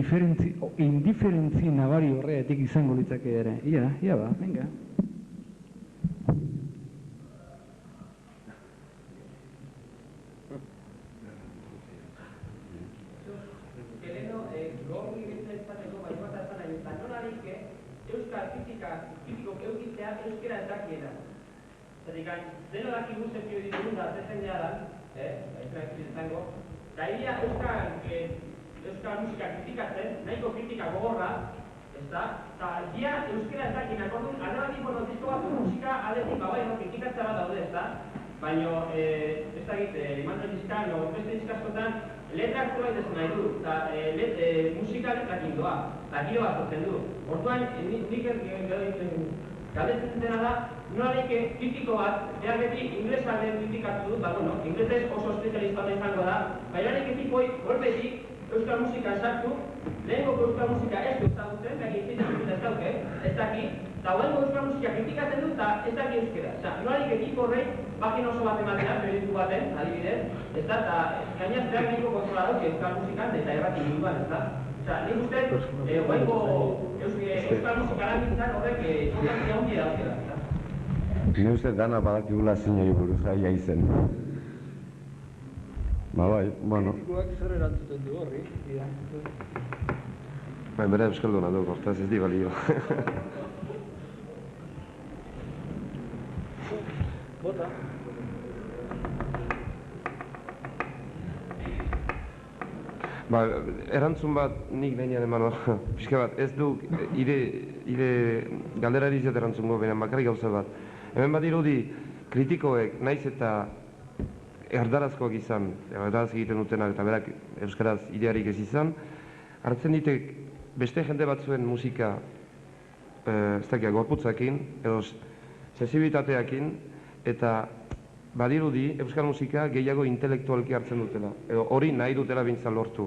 indiferentzi nabari horreatik izango litzake ere. Ia ba, venga.
Euskera ez dakiena. Zerrik, deno daki guztio ditugun da, zezen jaran, eta egia euskal musika kritikatzen, nahiko kritika gogorra, eta euskera ez dakiena, orduan, alde disko bat musika aldetik, kritikatzea bat daude, baina, ez dakit, imantuen dizkan, beste dizkaskotan, letrak zua ez nahi du, eta musika letrakin doa, eta giro bat zotzen du. Orduan, nik galdetzen dena da, nolalik kritiko bat, behar beti inglesaren kritikatu dut, inglesez oso espezialista bat izango da, baina tipoi, golpetik, euskal musika sartu, lehenko euskal musika ez du ezagutzen, ez dauke, ez daki, eta lehenko euskal musika kritikatzen dut, eta ez daki euskera. Nolalik tipo horrei, bagin oso bat ematea, periodiku baten, adibidez, ez da, eta gainazteak niko kontrola dauke euskal musikan, eta errati munduan, ez da. Nik uste, guaiko euskal musikara bintzak horrek importantzia hundi daukela.
Nik uste dana badakigula zinei buruz gaia izen. Bai, bueno.
Kritikoak zer erantzuten du horri?
Bera euskalduna duk, hortaz ez di balio.
Bota.
Erantzun bat nik behinean eman pixka bat, ez du ire galderari izat erantzungo, baina bakarrik gauza bat. Hemen bat irudi kritikoek naiz eta erdarazkoak izan, erdaraz egiten dutenak eta berak euskaraz idearik ez izan, hartzen ditek beste jende batzuen musika ez dakia gorputzakin edo sensibilitateakin eta badirudi euskal musika gehiago intelektualki hartzen dutela edo hori nahi dutela bintzan lortu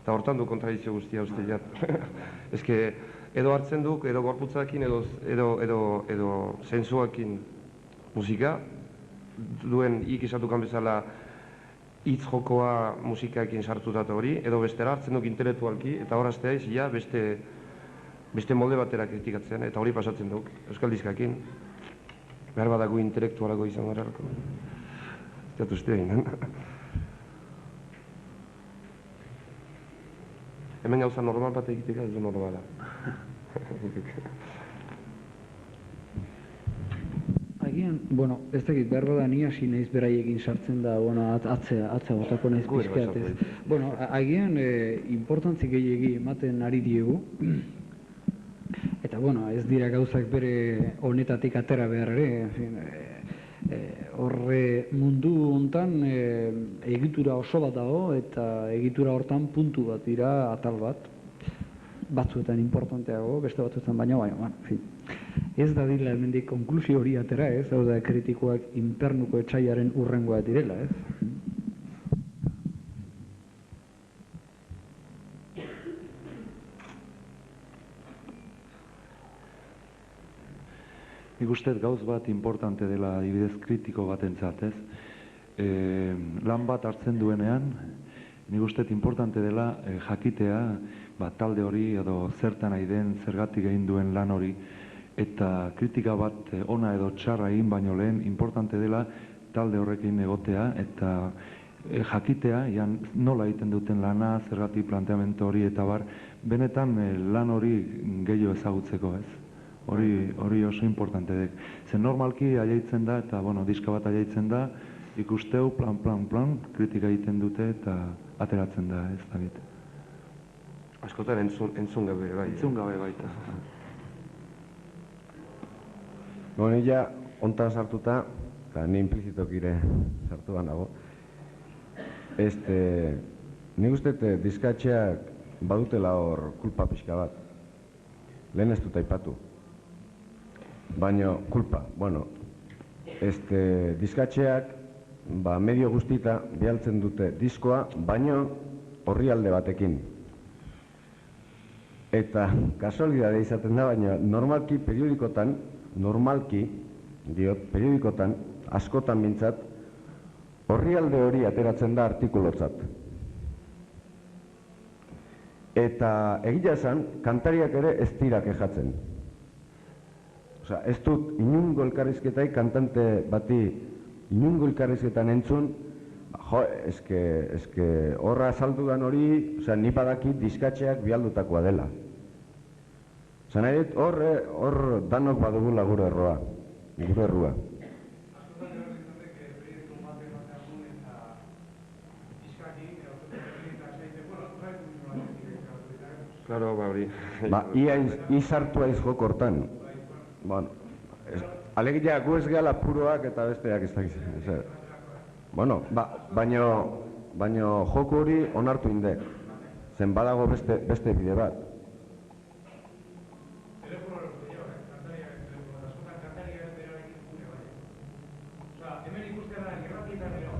eta hortan du kontradizio guztia uste jat. Eske edo hartzen duk edo gorputzakin edo sensuakin musika duen ikisatukan bezala hitz jokoa musikaekin sartuta hori, edo bestera hartzen duk intelektualki, eta horaztea ja beste molde batera kritikatzen, eta hori pasatzen duk, euskal diskakin. Behar badago intelektualago izan garrako. Ez dut uste egin. Hemen gauza normal bat egitek ez du normala.
Agian, bueno, ez dakit, behar bada ni hasi naiz beraiekin sartzen da, bueno, atzea botako naiz pizkeat ez. Bueno, agian importantzi gehiegi ematen ari diegu, eta, bueno, ez dira gauzak bere honetatik atera behar ere, en fin, horre mundu hontan egitura oso bat dago, eta egitura hortan puntu bat dira atal bat, batzuetan importanteago, beste batzuetan baina, bueno, en fin. Ez da dila hemendik konklusio hori atera, ez? Hau da, kritikoak inpernuko etxaiaren urrengoa direla, ez?
Nik uste gauz bat importante dela adibidez kritiko batentzat, ez? Lan bat hartzen duenean, nik uste importante dela jakitea talde hori edo zertan nahi den, zergatik egin duen lan hori, eta kritika bat ona edo txarra egin baino lehen, importante dela talde horrekin egotea, eta jakitea, nola egiten duten lana, zergatik planteamendu hori, eta bar, benetan lan hori gehiago ezagutzeko, ez? Hori oso importante dek. Zer normalki aiaitzen da, eta, bueno, diska bat aiaitzen da, ikusteu, plan, kritika egiten dute, eta ateratzen da, ez da bit.
Askotan entzun gabe bai.
Entzun gabe baita.
Bueno, ja, ontan sartuta, eta ni implizitokire sartu banago. Nik uste diskatxeak badutela hor kulpa pixka bat. Lehen ez dut aipatu. Baina, kulpa, bueno, diskatxeak, medio guztita bialtzen dute diskoa, baino orrialde batekin. Eta kasualidade izaten da, baina normalki periodikotan, periodikotan, askotan mintzat, orrialde hori ateratzen da artikulotzat. Eta egia esan, kantariak ere ez dira kexatzen. Osa, ez dut inungo elkarrizketai kantante bati inungo elkarrizketan entzun, eske horra azaldudan hori, osa, ni badaki diskatxeak bialdutakoa dela. Osa, nahi dut, hor danok badugula gure errua.
Claro, ba hori.
Ia izartua izgo kortan. Bueno, alegia gu ez gehala puroak eta besteak ez dakiz. Bueno, baino joko hori onartu inde. Zen badago beste bide bat.
Hemen ikusten da, irratietan ero,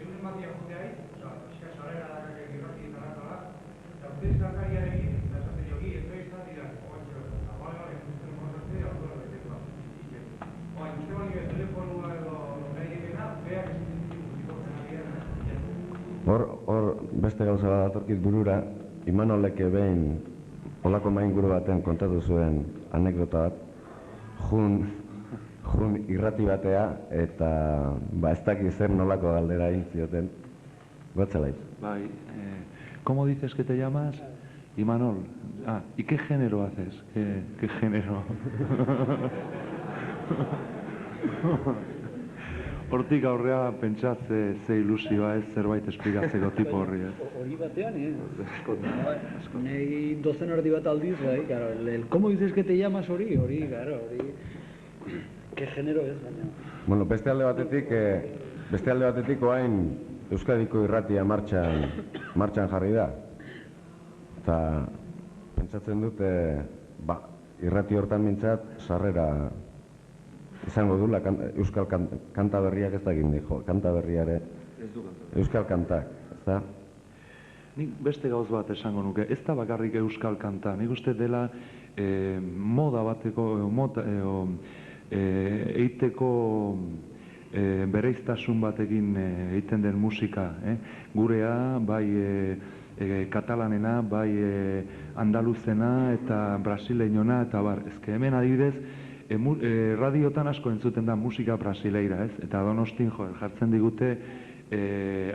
egun ematia joteai, pixka sarera dakak irratietan atala, eta urtez kantariarekin, eta esaten joki, entrevistan dira, bale, ikusten kontatzea, ikusten bali telefonua edo nahi egena, beak ikusten ari.
Hor beste gauza bat datorkit burura, Imanoleke behin olako mainguru baten kontatu zuen anekdota bat, jun irrati batea, eta ez dakit zer nolako galdera egin zioten. Gotzelaiz.
Bai, ¿cómo dices que te llamas? Imanol. ¿Y qué género haces? ¿Qué género? Hortik aurrea pentsat ze ilusioa ez zerbait esplikatzeko tipo horri, ez?
Hori batean, nahi dozen erdi bat aldiz, bai, claro, ¿cómo dices que te llamas hori, claro, hori... Ke genero ez, baina.
Bueno, beste alde batetik orain Euskadiko irratia martxan jarri da. Eta pentsatzen dut, irrati hortan mintzat sarrera izango dula Euskal Kanta Berriak ez da egin dijo, Kanta Berriare Euskal Kantak, ez da?
Nik beste gauz bat esango nuke, ez da bakarrik Euskal Kanta, nik uste dela moda bateko, eiteko bereiztasun batekin egiten den musika, gurea, bai katalanena, bai andaluzena eta brasileñona eta bar. Ezke hemen adibidez, radiotan asko entzuten da musika brasileira, ez? Eta Donostin jartzen digute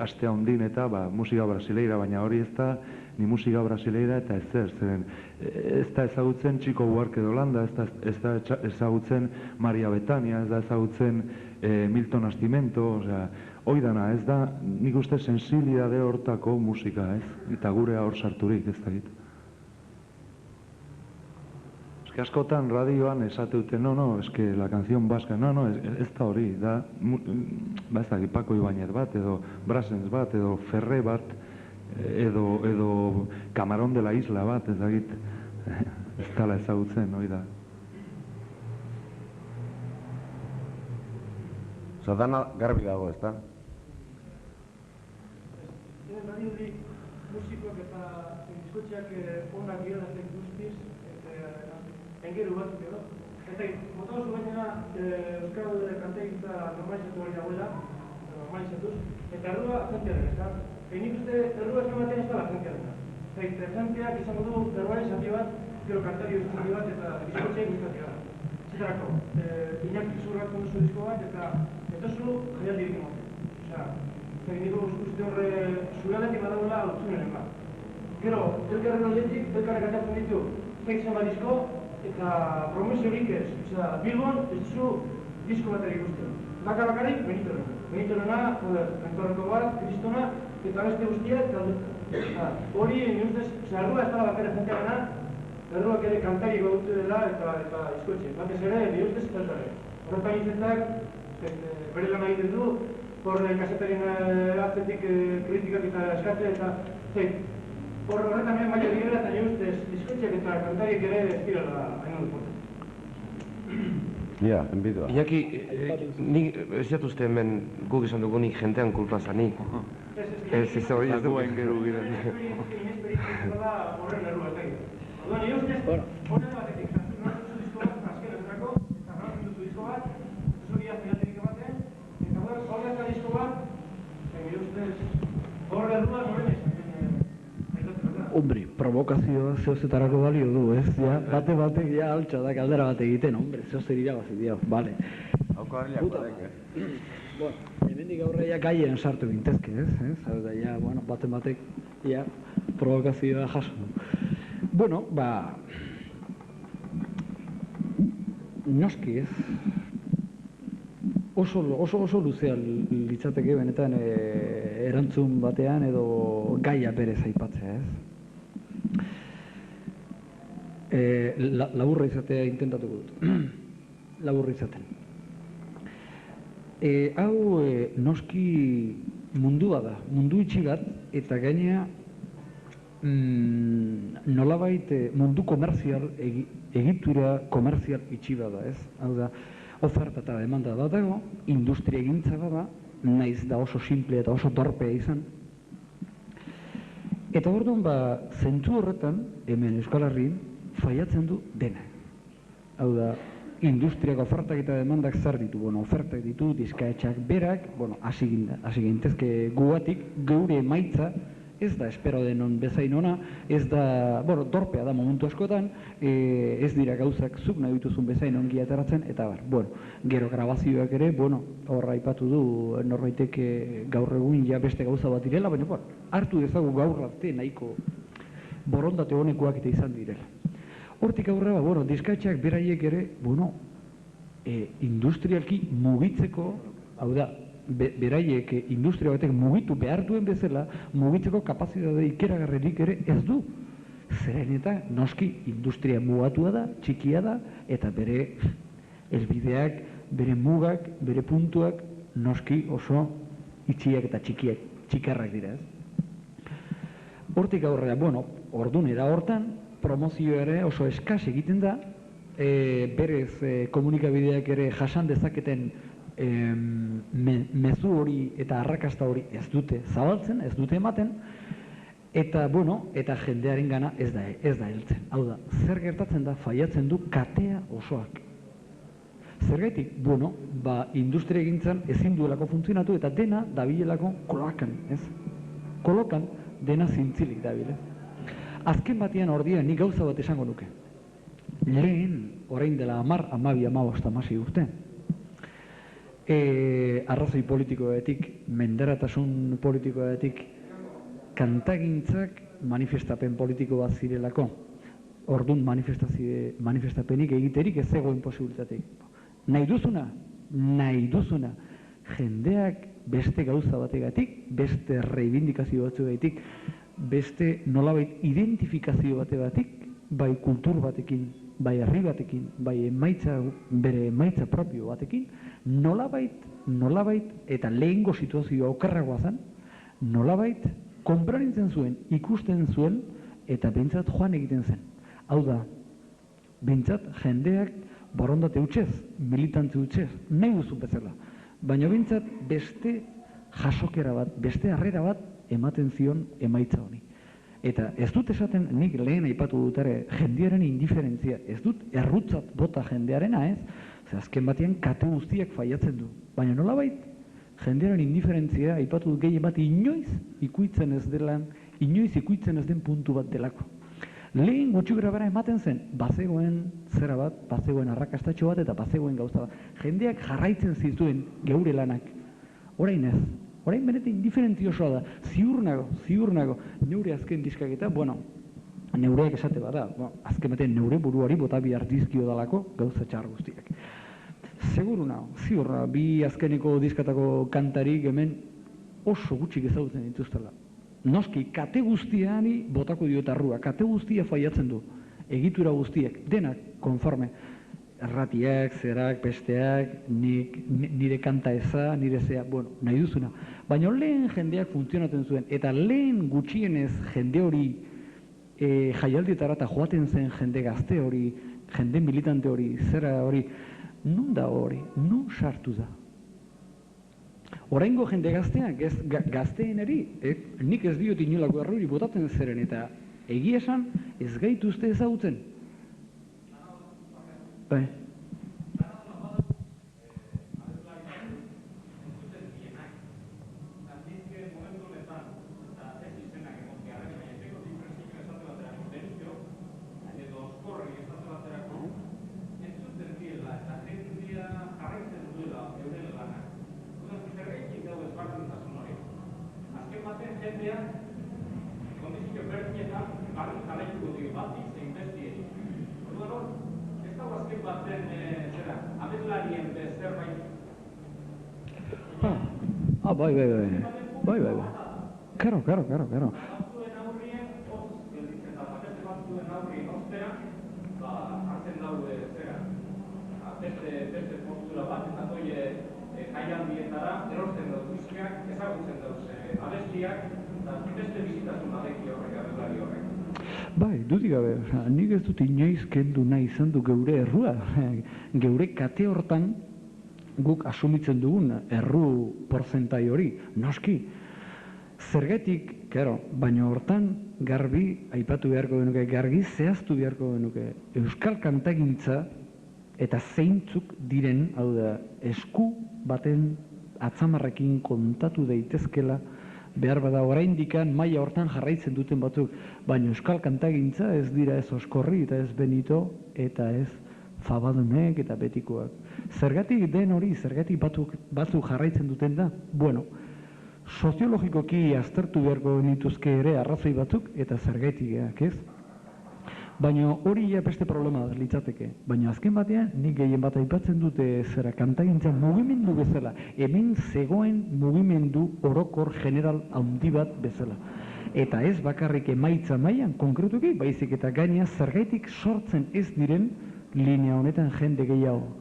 aste handin eta musika brasileira, baina hori ez da ni musika brasileira eta zeren ez da ezagutzen Chico Buarque de Holanda, ez da ezagutzen Maria Bethania, ez da ezagutzen Milton Nascimento, osea, oidana, ez da, nik uste sensibilidade hortako musika, ez? Eta gurea hor sarturik, ez da git. Ez que askotan radioan esate dute, no, es que la canción vasca, no, ez da hori, da, ez da, Paco Ibáñez bat, edo Brassens bat, edo Ferré bat, edo Camarón de la Isla bat, ez da git, ez dala ezagutzen, oida.
Osa, dana garbi dago, ez da?
Badirudi musikoak eta diskotxeak onak iratzen guztiz, engeru batzuk edo. Eta mota oso gainera Euskal kantegintza normalizatu hori dagoela, normalizatuz, eta errua agentearen, ez da? Nik uste errua esan batean ez da agentearen. Eta agenteak izango du erruaren zati bat, gero kantari zati bat eta diskotxeak guztati gara. Zerako, Iñaki zurrak konduzu disko bat eta zu jaialdi egin mote. Osea, niko uste horre zuraletik badagoela altzuneren bat. Gero, elkarren aldetik, elkarrek atatzen ditu, zeitzen bat disko, eta promoziorik ez. Osea, Bilbon ez zu disko bat ikusten. Bakarrik, Benitoren. Benitorenna, Bentorreko bat, Kristona, eta beste guztiak, eta hori, nire ustez, errua ez dara bakarrik jentearena, erruak ere kantari gaute dela eta izkotxe. Batez ere, nire ustez, eta zare. Horretan izetak, bere lan egiten du, horre kasetarien atzetik kritikak eta eskatzea eta horretan egin baina direla eta nire ustez diskotxeak eta kantariek ere ez direla hain dut.
Ja, enbidua.
Iñaki, nik ez jatuzte hemen guk izan dugunik jentean kulpa zanik. Ez hori ez duen gero gira.
Horren errua ez da gira. Nire ustez, horren batetik zartu disko bat, azken ezerako, eta grabatu duzu disko bat, zuria finalterik ematen, eta horren eta disko bat, nire ustez, horren errua horren ez.
Hombre, provokazioa zehozetarako balio du, ez? Ja, batek ja altxa da galdera bat egiten, hombre, zehozer irabazi dio, bale.
Hauko harriak badek,
Bueno, hemendik aurreia gaien sartu gintezke, ez? Hau da, ja, bueno, batek, ja, provokazioa jaso. Bueno, noski, ez? Oso luzea litzateke benetan erantzun batean edo gaia berez aipatzea, ez? Laburra izatea intentatuko dut. Laburra izaten. Hau noski mundua da, mundu itxi bat, eta gainea nolabait mundu komerzial, egitura komerzial itxi bada, ez? Hau da, oferta eta demanda bat dago, industria egintza bada, naiz da oso simple eta oso torpea izan. Eta orduan, zentzu horretan, hemen Euskal Herrian, faiatzen du dena. Hau da, industriak ofertak eta demandak zer ditu, ofertak ditu, diskaetxak berak, hasi gintezke guatik, geure emaitza, ez da espero denon bezain ona, ez da, dorpea da momentu askotan, ez dira gauzak zuk nahi dituzun bezain ongi ateratzen, eta gero grabazioak ere, horra aipatu du norbaitek gaur egun ja beste gauza bat direla, baina hartu dezagu gaur arte nahiko borondate honekoak eta izan direla. Hortik aurrera, diskatxeak beraiek ere, industrialki mugitzeko, hau da, beraiek industria batek mugitu behar duen bezala, mugitzeko kapazitate ikeragarririk ere ez du. Zeren eta noski industria mugatua da, txikia da, eta bere helbideak bere mugak, bere puntuak, noski oso itxiak eta txikarrak dira, ez? Hortik aurrera, bueno, ordun era hortan, promozio ere oso eskas egiten da, berez komunikabideak ere jasan dezaketen mezu hori eta arrakasta hori ez dute zabaltzen, ez dute ematen, eta, bueno, eta jendearen gana ez da heltzen. Hau da, zer gertatzen da, faiatzen du katea osoak. Zergaitik, bueno, industria egintzan ezin duelako funtzionatu eta dena dabilelako kolokan, ez? Kolokan dena zintzilik dabil, ez? Azken batean ordia nik gauza bat esango nuke. Lehen, orain dela 10, 12, 15, 16 urte, arrazoi politikoetik, menderatasun politikoetik, kantagintzak manifestapen politiko bat zirelako. Ordun manifestapenik egiterik ez zegoen posibilitateik. Nahi duzuna, jendeak beste gauza bategatik, beste reivindikazio batzuegatik, beste nolabait identifikazio bategatik, bai kultur batekin, bai herri batekin, bai bere emaitza propio batekin, nolabait eta lehengo situazioa okerragoa zen, nolabait konpranintzen zuen, ikusten zuen, eta behintzat joan egiten zen. Hau da, behintzat jendeak borondate utxez, militantze utxez, nahi duzu bezala. Baina behintzat beste jasokera bat, beste harrera bat ematen zion emaitza honi. Eta ez dut esaten, nik lehen aipatu dut ere, jendearen indiferentzia, ez dut errutzat bota jendearena, ez? Ze azken batean kate guztiak faiatzen du. Baina nolabait, jendearen indiferentzia aipatu dut gehien bat inoiz ikuitzen ez den puntu bat delako. Lehen gutxi grabara ematen zen, bazegoen zera bat, bazegoen arrakastatxo bat eta bazegoen gauza bat. Jendeak jarraitzen zituen geure lanak. Orain ez. Orain benetan indiferentzia osoa da. Ziur nago. Neure azken diskaketa, bueno, neureak esate bada. Azken batean neure buruari bota bihar dizkio dalako gauza txar guztiak. Seguru nago, ziur nago, bi azkeneko diskatako kantarik hemen oso gutxik ezagutzen dituztela. Noski, kate guztiani botako diotarrua, kate guztia faiatzen du, egitura guztiak, denak konforme, erratiak, zerak, besteak, nire kanta eza, nire zea, bueno, nahi duzuna. Baina lehen jendeak funtzionatzen zuen, eta lehen gutxienez jende hori jaialdietara eta joaten zen jende gazte hori, jende militante hori, zera hori, nun da hori, nun sartu da? Oraingo jende gazteak, gazteen eri, nik ez diot inolako erruri botatzen zeren, eta egia esan ez gaituzte ezagutzen. Bai. Bai. Karo.
Beste postura bat, eta doie jaialdietara, erosten dut guztiak, ezagutzen dut abestiak, eta beste bizitasun adeki horrek, abelari horrek.
Bai, dudik gabe, nik ez dut inoiz kendu nahi izan du geure errua. Geure kate hortan guk asumitzen dugun erru porzentai hori, noski. Zergatik, kero, baina hortan garbi, aipatu beharko genuke, garbi zehaztu beharko genuke, euskal kantagintza eta zeintzuk diren, hau da, esku baten atzamarrekin kontatu daitezkela, behar bada oraindikan maila hortan jarraitzen duten batzuk, baina euskal kantagintza ez dira ez Oskorri eta ez Benito eta ez Fabadunek eta betikoak. Zergatik den hori, zergatik batzuk jarraitzen duten da? Bueno, soziologikoki aztertu beharko nituzke ere arrazoi batzuk eta zergatik, ez? Baina hori ja beste problema da litzateke. Baina azken batean, nik gehien bat aipatzen dute zera kantagintza mugimendu bezala. Hemen zegoen mugimendu orokor general handi bat bezala. Eta ez bakarrik emaitza mailan konkretuki, baizik eta gaina zergaitik sortzen ez diren linea honetan jende gehiago.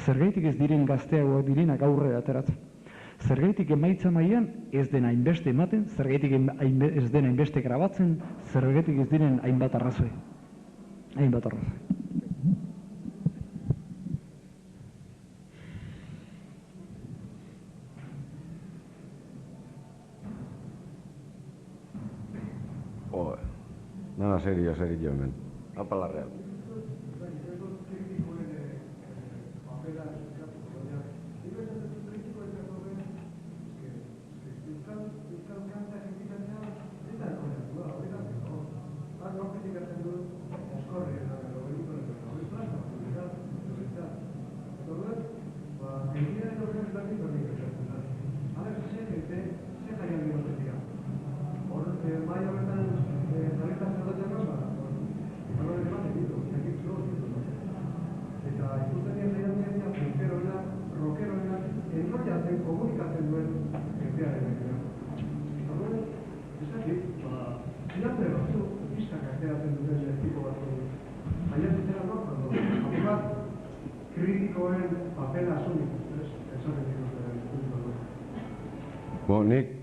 zergaitik ez diren gazteagoak direnak aurrera ateratzen. Zergaitik emaitza mailan ez den hainbeste ematen, zergaitik ez den hainbeste grabatzen, zergaitik ez diren hainbat arrazoi. Hainbat arrazoi.
Nada, serio hemen. Apa la real.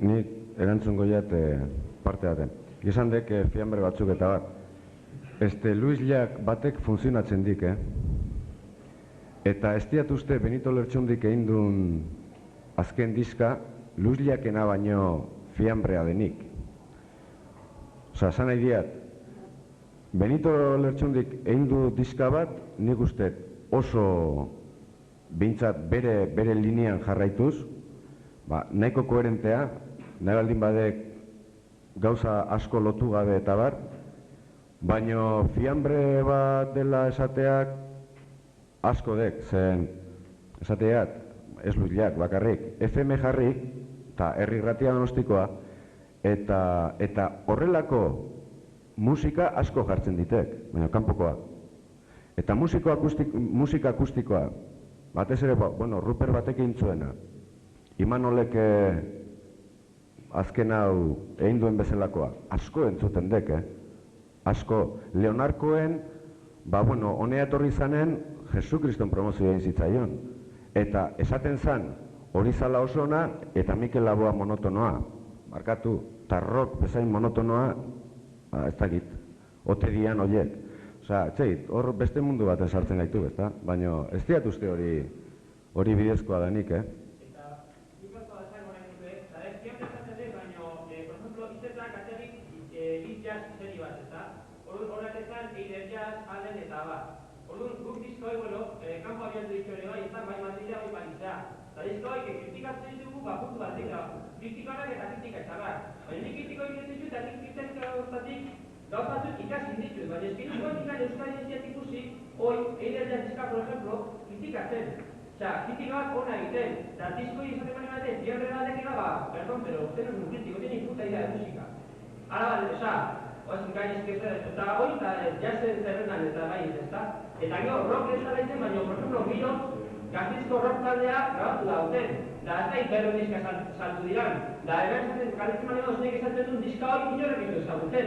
Nik erantzungo jat parte baten. Esan dek fiambre batzuk eta bat. Luis Llach batek funtzionatzen dik, Eta ez diat uste Benito Lertxundik egin duen azken diska Luis Llachena baino fiambrea denik. Osa, esan nahi diat, Benito Lertxundik egin du diska bat, nik uste oso behintzat bere linean jarraituz, nahiko koherentea, nahi baldin badek gauza asko lotu gabe eta bar, baino fiambre bat dela esateak asko dek, zen esateak, ez Luis Llach bakarrik, FM jarri, eta herri irratia Donostikoa, eta horrelako musika asko jartzen ditek, baina kanpokoa. Eta musika akustikoa, batez ere, Ruper batek egin zuena, Imanolek azken hau egin duen bezalakoa, asko entzuten dek, asko. Leonarkoen, honea etorri zanen, Jesukriston promozio egin zitzaion. Eta esaten zan, hori zala oso ona, eta Mikel Laboa monotonoa. Markatu, tarrok bezain monotonoa, ez dakit, ote dian horiek. Osa, txeit, hor beste mundu bat esartzen gaitu, ezta? Baina ez diat uste hori bidezkoa denik,
kanpo abiatu ditu ere bai, eta bai Madridea, bai Parisea. Eta dizko hori, kritikatzen ditugu, puntu bat dira. Kritikarak eta kritika txarrak. Baina nik kritiko egiten ditu, eta nik kritika hortatik gauzatuk ikasi ditut. Baina espiritu ikan Euskadi eziat ikusi, hoi, eiderdia diska, por ejemplo, kritikatzen. Osea, kritikak ona egiten. Eta dizko izaten mani baten, fiambre batek perdón, pero usted no es un crítico, tiene ni puta idea de música. Ara, eta hori eta jazen zerrenan eta bai, ezta? Eta gero, rock ez da daiten, baina, por ejemplo, giro, Gasteizko rock taldea grabatu dauten. Da, ez da hiperro diska saltu diran. Da, hemen esaten, kaletzen manego zenek esaten duen diska hori inorek ez ezaguten.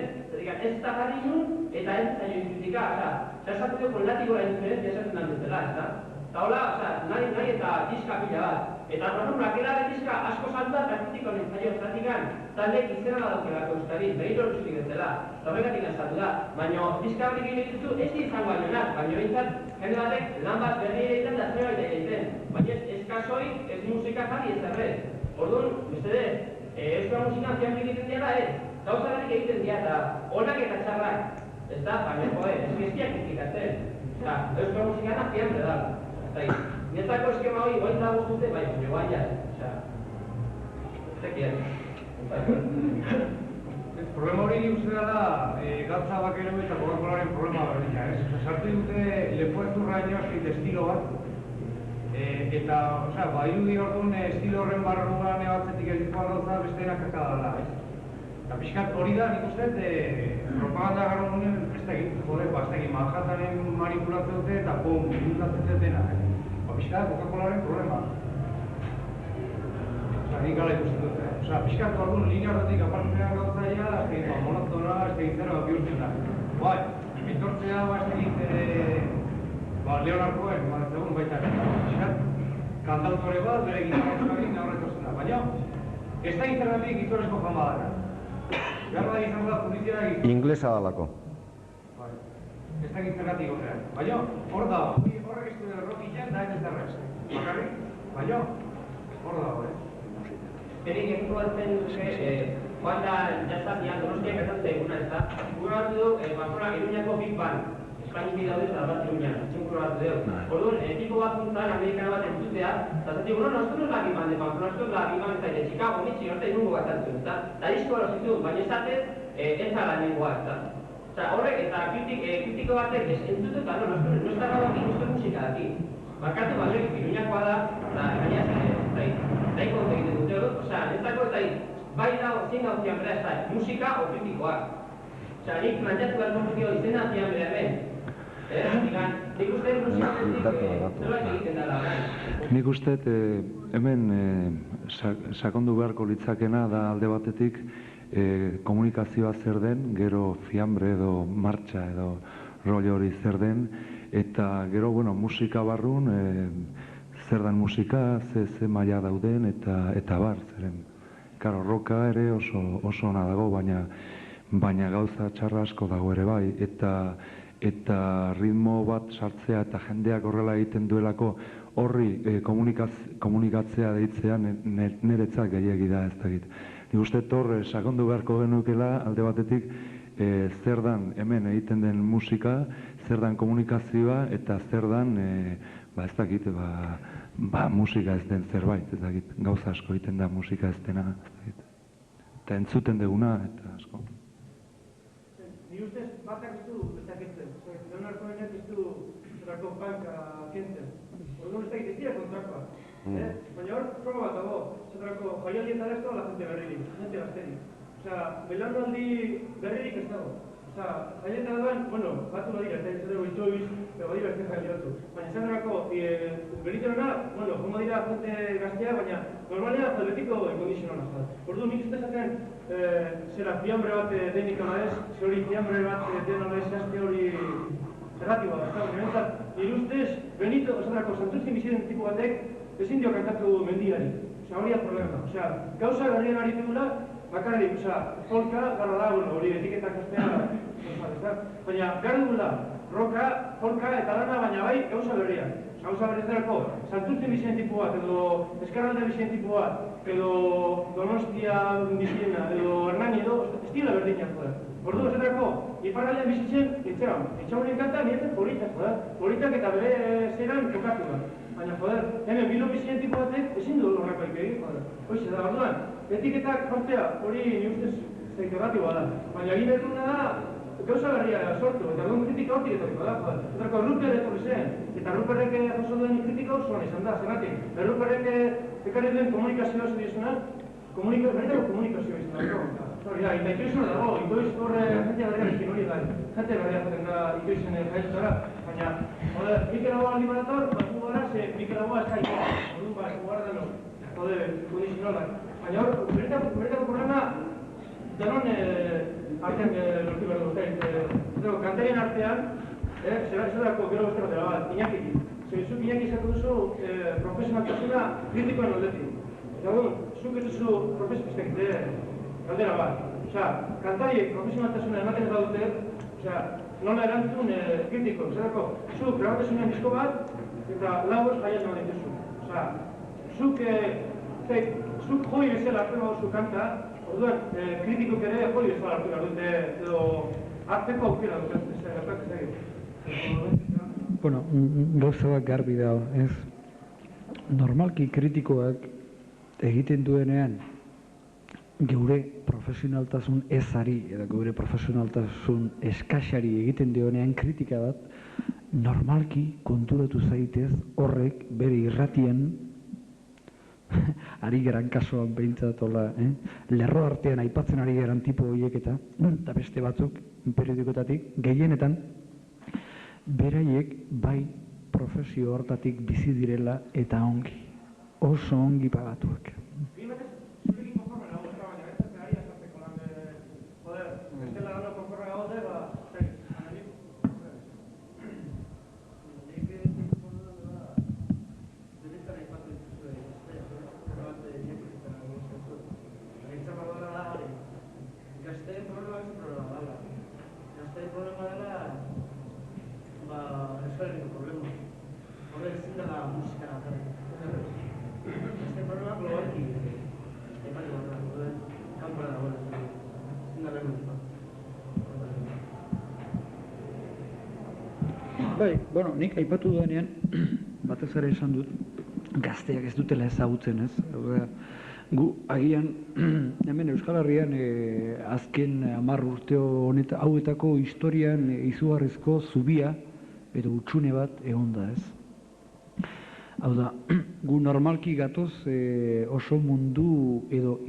Ez da jarri nun, eta ez da joan kritika, oza, esatu dugu con látigo la indiferencia esaten dan dutela, ez da? Eta hola, nahi eta diska pila bat. Eta, por ejemplo, aquelare diska asko saltu da, eta kritiko nintzaio zatikan, taldeek izena badaukelako Euskadi, behiro luzik dutela. Eta horregatik azaldu da. Baina, diska batik egin dituzu, ez izango alionak, baina bintzat, jende batek lan bat berri egiten da zera baita egiten. Baina ez kasoi, ez musika jarri ez errez. Orduan, beste euskal musika fiambre egiten dira ez. Gauza batik egiten dira eta onak eta txarrak. Ez da, baina, ez giztiak kritikatzen. Euskal musika da fiambre da. Nietako eskema hori, goitza guztute, bai, baina guaia, zekien.
Problema hori uste dela, gatza bakero eta Coca-Colaren problema berdina, ez? Sartu dute lepoezurraino zit estilo bat, eta, osea, badirudi orduan estilo horren barruan ebatzetik ez dituan gauza besteena kaka dela, ez? Eta pixkat hori da, nik uste, propaganda garro gunen, ez dakit, Manhattanen manipulatzen dute eta pum, minutatzen dutena. Pixkat, Coca-Colaren problema. Osa, nik gala ikusten dute. Osa, pixkat, orduan, linea horretik apartzean gauzaia, monotona, zera bihurtzen da. Bai, etortzea, Leonard Cohen, egun baita kantautore bat, bere gitarrezkoarekin aurretortzen da, baina ez da internetik gizonezko fama dara. Behar da izan da publizioa egiten.
Inglesa dalako.
Ez da internetik horrean. Baina hor da, horrek ez duen rock itzen da ez derrez. Bakarrik, baina hor da,
Berik egiko bat zen joan da jaztazian, Donostiak gertatzen eguna, ez da? Gura hartu du, Pamplona Iruñako Big Bang. Espainitik daude eta bat Iruñan, txinkur bat dut. Orduan, tipo bat zuntzan, amerikano bat entzutea, eta zatik, no, esto no es la Big Bang de Pamplona, esto es la Big Bang de Chicago, mitzi, horta irungo bat hartu, ez da? Da disko hori zitu, baina esatez, ez da la lengua, ez da? Osa, horrek, eta kritiko batek entzutu, eta no ez da gau aquí, uste musika daki. Markatu batek, Iruñakoa da, eta gaina daiko dut egiten dute hori, osea, netzako eta bai da, zin gauzian bera ez da, musika o kritikoa. Osea, nik planteatu behar konfuzio izena zian bera hemen. Nik uste zerbait egiten dela orain.
Nik uste hemen sakondu beharko litzakena da alde batetik komunikazioa zer den, gero fiambre edo martxa edo rol hori zer den, eta gero, musika barrun, zer dan musika, ze maila dauden, eta bar, zeren. Karo, roka ere oso ona dago, baina gauza txarra asko dago ere bai, eta ritmo bat sartzea eta jendeak horrela egiten duelako horri komunikatzea deitzea niretzat gehiegi da ez dakit. Nik uste hor sakondu beharko genukela alde batetik zer dan hemen egiten den musika, zer dan komunikazioa eta zer dan ez dakit, musika ez den zerbait, ez dakit, gauza asko egiten da musika ez dena, ez dakit. Eta entzuten deguna, eta asko.
Ni ustez, batak ez du, ez dakitzen. Leonard Cohenek ez du zerako banka kentzen. Orduan ez dakit ez dira kontrakoa. Baina hor, proba bat dago, zerako jaialdietan ez dago la gente berririk, gente gazterik. Osea, belaunaldi berririk ez dago. Osea, jaialdietan dagoen, batu badira, eta ez dago itxoiz, badira ez jaialdatu. Baina zerako, beriterona, jomo dira gente gaztea, baina normalean albetiko ikondizionala jada. Orduan, nik uste zaten, zera fiambre bat denik ala ez, zer hori fiambre bat den ala ez, azte hori erratiboa da, eta benentzat, nire ustez, Benito, osatrako, Santurtzin biziden tipo batek, ezin dio kantatu mendiari. Osea, hori da problema. Osea, gauza garrien aritu dula, bakarrik, folka, gara da, hori etiketak ostea, baina, gara dugula, roka, folka eta dana, baina bai, gauza berriak. Gauza berrizerako, Santurtzin bizien tipo bat, edo Eskarralde bizien tipo bat, edo Donostia biziena, edo Hernani edo, ez dira berdinak, joder. Ordu, esaterako, iparraldean bizitzen, itxaurien kanta, nietzen politak, joder. Politak eta bere zeran kokatu da. Baina, joder, hemen bilo bizien tipo batek, ezin du horreko egin, joder. Hoize da, orduan, etiketak sortzea, hori ni ustez zaikerratioa da. Baina egin behar da, gauza berria sortu, eta duen kritika hortik etoriko da, joder. Etorko, Ruper etorri zen, eta Ruperrek jaso duen kritika osoan izan da, zenatik. Ruperrek ekarri duen komunikazioa zedizuna, benetako komunikazioa izan da. Hori da, eta itoizuna dago, itoiz horre jentea berriak izin hori da, jente berriak jaten da itoizen jaizutara, baina, joder, Mikel aldi barator, batu gara, ze Mikel ez da itoa, orduan ba, esku gara deno, joder, kondizionalak. Baina hor, benetako problema, denon artean lortu behar dugu, kantarien artean, zerako gero besteko dela bat, Iñakiki. Zuk Iñaki izatu duzu profesionaltasuna kritikoen aldetik. Eta zuk ez duzu profesionaltasuna galdera bat. Osea, kantariek profesionaltasuna ematen ez badute, osea, nola erantzun kritiko. Zerako, zuk grabatasunean disko bat, eta lagoz jaian eman dituzu. Osea, zuk joi bezala hartzen baduzu kanta, orduan, kritikok ere joi bezala hartu behar dute, edo hartzeko aukera dut,
Bueno, gauza bat garbi da, ez? Normalki kritikoak egiten duenean geure profesionaltasun ezari edo geure profesionaltasun eskasari egiten dionean kritika bat, normalki konturatu zaitez horrek bere irratian ari geran kasuan behintzat lerro artean aipatzen ari geran tipo horiek eta beste batzuk periodikotatik gehienetan beraiek bai profesio hortatik bizi direla eta ongi, oso ongi pagatuak. Bai, bueno, nik aipatu duenean, batez ere esan dut, gazteak ez dutela ezagutzen, ez? Gu, agian, hemen Euskal Herrian azken 10 urte hauetako historian izugarrizko zubia edo hutsune bat egon da, ez? Hau da, gu normalki gatoz oso mundu edo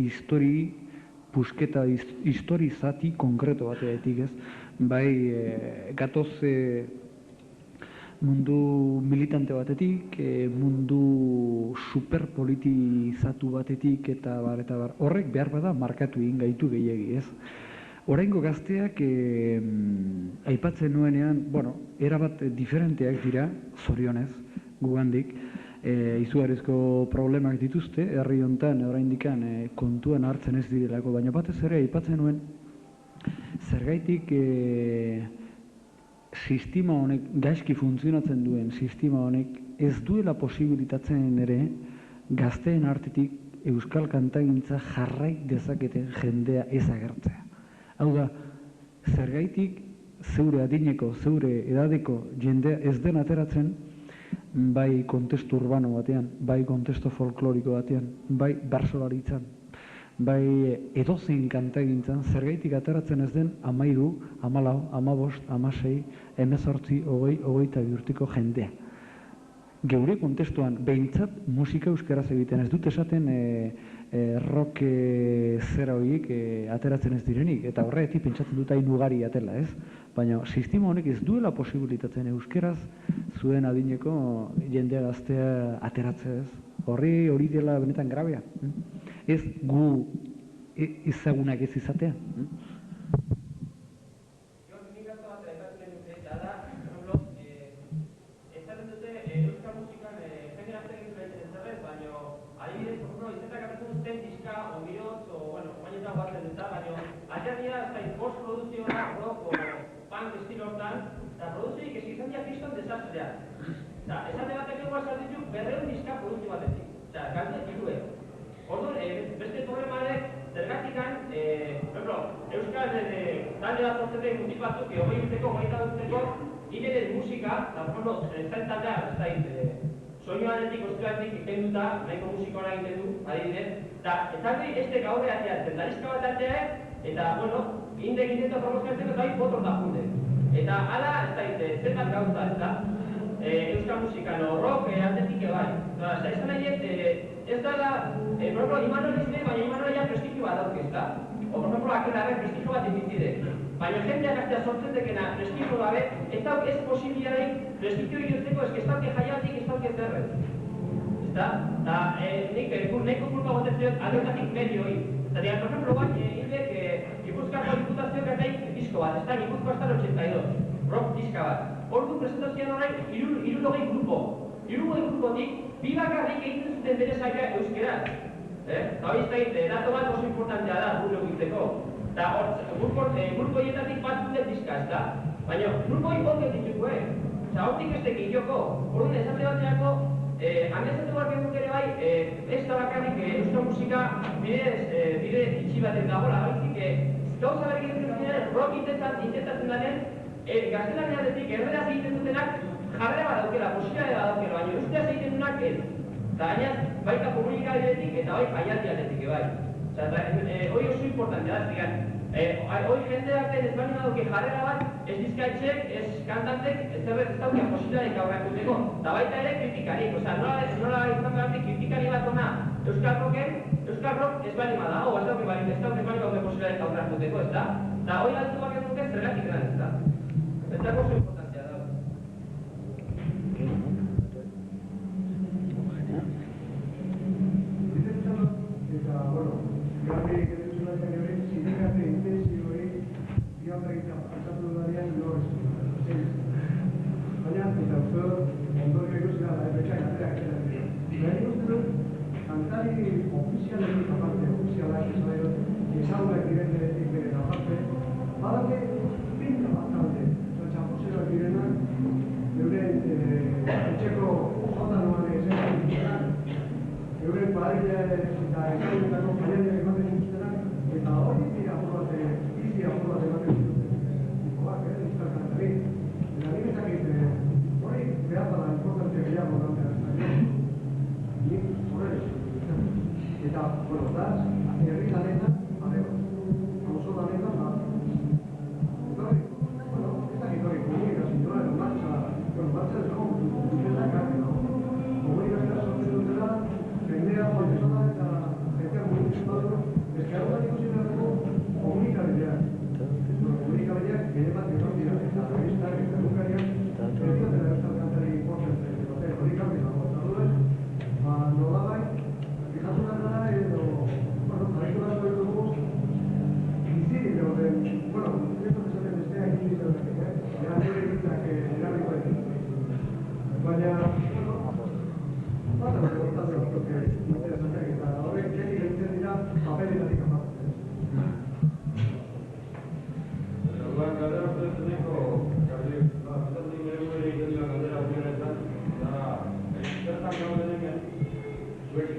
pusketa histori zati konkreto batetik, ez? Bai, gatoz mundu militante batetik, mundu superpolitizatu batetik eta bar. Horrek behar bada markatu egin gaitu gehiegi, ez? Oraingo gazteak aipatzen nuenean, bueno, erabat diferenteak dira, zorionez, gugandik, izugarrizko problemak dituzte, herri hontan, oraindikan kontuan hartzen ez direlako, baina batez ere aipatzen nuen, zergaitik sistema honek, gaizki funtzionatzen duen sistema honek, ez duela posibilitatzen ere gazteen artetik euskal kantagintza jarrai dezaketen jendea ez agertzea. Hau da, zergaitik zeure adineko, zeure edadeko jendea ez den ateratzen, bai kontestu urbano batean, bai kontestu folkloriko batean, bai bersolaritzan, bai edozein kantagintzan, zergaitik ateratzen ez den 13, 14, 15, 16, 18, 20, 22 urteko jendea. Geure kontestuan, behintzat musika euskaraz egiten ez dut esaten rock zera horiek ateratzen ez direnik, eta horretik pentsatzen dut hain ugari atela, ez? Baina sistema honek ez duela posibilitatzen euskaraz zuen adineko jendea gaztea ateratzea, ez? Hori dela benetan grabea. Ez gu ezagunak ez izatea.
eta produzioik izan dira kriston desastrea. Esate batek eguaz alditu 200 diska produktu batetik. Galde dirue. Orduan, beste problema ere, zergatikan, euskal talde bat sortzen den mutik batzuk, 20 urteko, 20 urteko, ineren musika, zain taldea, soinu aldetik, ostruatik ikenduta, nahiko musikora egiten du, adibidez, eta talde este gaur ateatzen, dariska bat atea, eta, indek intento promozionatzen eta botor da junde. Eta ala, zenbat gauza, ez da? Euskal musikan, rock, aldetik ebai. Esan nahi ez dala, por ejemplo, Imanol izte, baina Imanol ja prestigio bat dauk, ez da? O, por ejemplo, akerrarek prestigio bat emizide. Baina jendea gaztea sortzen dekena prestigio gabe, ez dauk ez posibiliareik prestigio egiteko, ez dauke jaialdik, ez dauke zerrez. Ez da? Eta nahiko kulpa gotetzen aldeotatik medioi. Eta, por ejemplo, hildek Gipuzkoako diputazioak ataik disko bat, ez da? Gipuzko hasta el 82, rock diska bat. Ordu presentazioan horrein, 60 grupo. 60 grupotik, bi bakarrik egiten zuten bere zaila euskeraz. Eta hori ez dato bat oso importantea da, gure egiteko. Eta grupo hietatik bat duten diska, ez da? Baina, grupo hori onge dituko, Eta hortik ez tekin joko. Orduan, esate bateako, amezatu barken duk ere bai, ez da bakarrik euskal musika bide itxi baten dagoela, baizik, gauza berrik egiten zinean, rock intentatzen danen, gaztelania aldetik erderaz egiten dutenak jarrera bat daukela, posibilidade bat daukela, baina usteaz egiten duenak ez. Eta gainaz, baita komunikabide eta bai jaialdi aldetik, bai. Hoi oso importantea da, zigan. Hoi jendeak ez bani dauke jarrera bat, ez dizkaitxek, ez kantantek, ez daukia posibilitateik aurreak duteko. Eta baita ere kritikarik, nola izan behar kritikari bat ona Euskal Rock ez bali bada, ez dauke bali, ez dauke bali dauke posibilitateik aurreak duteko, ez da? Eta hoi altu baken duke zergatik eran, ez da? Eta oso importantzia da.
Eta, garbi egiten zuen ere, sindikate intensio hori, bialda egiten pasatu dudanean lorez. Baina, eta uste ondorio ikusi da, betxain aterak egiten dira. Baina uste dut, kantari ofizialetik aparte, ofizialak ezagunak direnetik bere aparte, badake pinta bat talde, txapozeroak direnak, euren etxeko sotanoan ezen dituztenak, euren paradila eta ezagunetako paradila ematen dituztenak, eta hori dira bizi apur bat ematen dituztenak. Euskal kantari. Eta nire ezakit, hori behar da importante gehiago da. Nik horre eta, bueno, da, herri lanetan, auzo lanetan, etorri, bueno, ez da etorri komunikazioa, martxa ez dago, dutela ekarri dago. Komunikazioa sortzen dutela, jendea joan da eta jendeak mugitzen dut, ezkara da ikusi behar dugu komunikabideak. Komunikabideak gehien bat etorri dira, eta revistak eta egunkariak, ez dira euskal kantari importante, hori garbi dago, eta duez, nolabai, fijatu behar gara edo, bueno, jarraitu behar dugu, bizirik dauden, bueno, ez dut esaten besteak ikusi dauden, nire egitzak erabiko egin. Baina, bueno, bat da bortaz egiteko interesanteak eta horrek jeni egiten dira papeletatik amatzen.
Orduan, galdera ustedeneko, bizatik ere egiten dira galdera ustedenetan, da, zertan gauden hemen, zuek,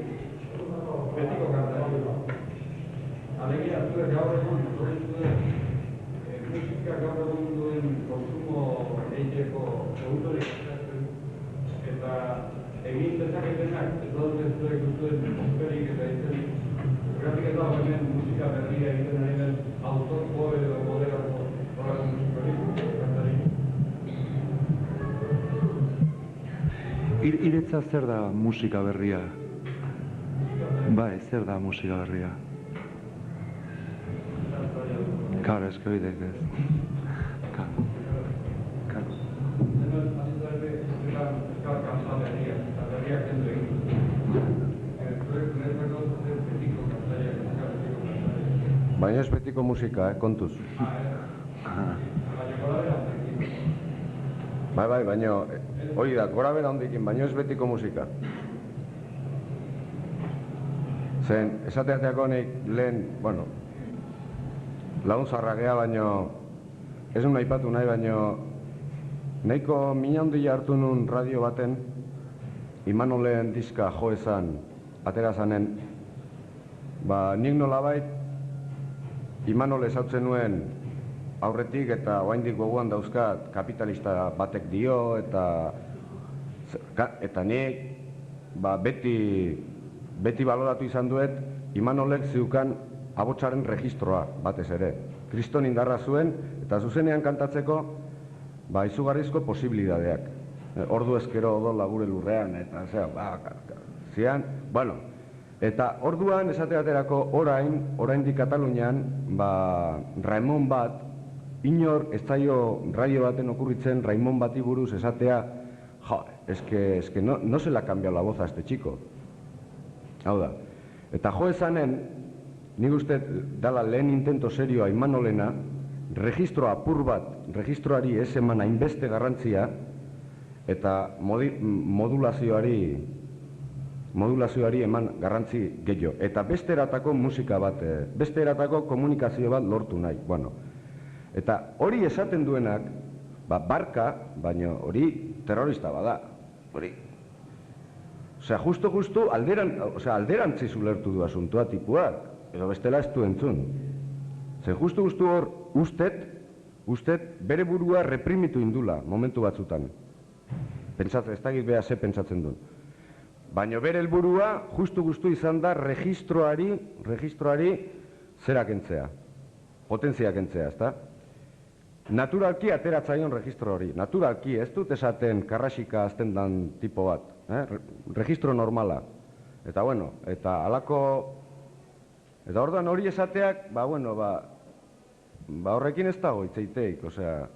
betiko kantari. Alegia, zuek gaur egun, musika gaur egun duen konsumo egiteko segutorik eta egin dezaketenak, ez dut zuek duzuen osperik eta egiten, gratik ez dago hemen musika berria egiten ari den autoko edo moderako horrako musikorik, kantari.
Iretza zer da musika berria? Bai, zer da musika berria? Karo, ez que oidek ez. Karo.
Baina ez betiko musika, kontuz. Bai, baina hori da, gora bera hondikin, baina ez betiko musika. Zen, esateateako nik lehen, bueno, laguntzarra gea, baina ez nun aipatu nahi, baina nahiko mina handia hartu nun radio baten, Imanolen diska jo esan, atera zanen, nik nolabait Imanole esautzen nuen aurretik eta oraindik gogoan dauzkat kapitalista batek dio eta nik beti baloratu izan duet Imanolek zeukan abotsaren registroa batez ere. Kriston indarra zuen eta zuzenean kantatzeko izugarrizko posibilidadeak. Ordu ezkero odola gure lurrean eta zian, bueno, eta orduan esateaterako oraindik Katalunian, Raimon bat, inor ez zaio radio baten okurritzen Raimon bati buruz esatea, es que no se le ha cambiado la voz a este chico. Hau da, eta jo esanen, nik uste dala lehen intento serioa Imanolena, registro apur bat, registroari ez eman hainbeste garrantzia, eta modulazioari eman garrantzi gehiago. Eta beste eratako musika bat, beste eratako komunikazio bat lortu nahi. Bueno, eta hori esaten duenak, barka, baina hori terrorista bada. Hori. Osea, justu alderantziz ulertu du asuntua tipuak, edo bestela ez du entzun. Zer justu hor ustet bere burua reprimitu indula momentu batzutan. Pentsatzen, ez dakit beha ze pentsatzen duen. Baina bere helburua justu izan da registroari zera kentzea, potentzia kentzea, ezta? Naturalki ateratzaion registro hori, naturalki, ez dut esaten karrasika azten dan tipo bat, registro normala. Eta bueno, eta alako, eta orduan hori esateak, horrekin ez dago itzeiteik, osea...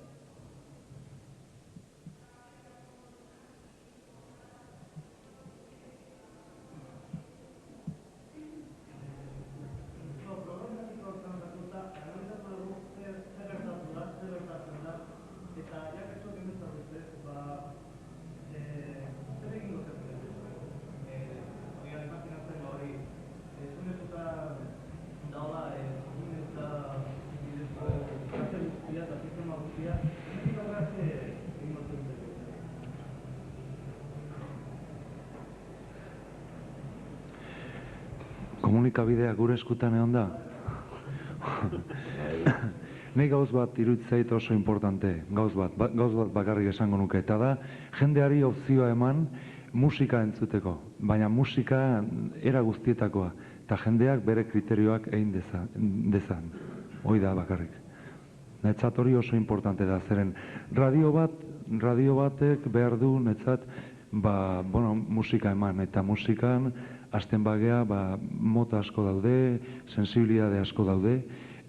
Komunikabidea gure eskutan egon da?
Nei gauz bat iruditzait oso importante, gauz bat bakarrik esango nuke, eta da, jendeari opzioa eman musika entzuteko, baina musika era guztietakoa, eta jendeak bere kriterioak egin dezan, hoi da bakarrik. Netzat hori oso importante da, zeren radio batek behar du netzat musika eman, eta musikan hasten bagea mota asko daude, sensibilitate asko daude,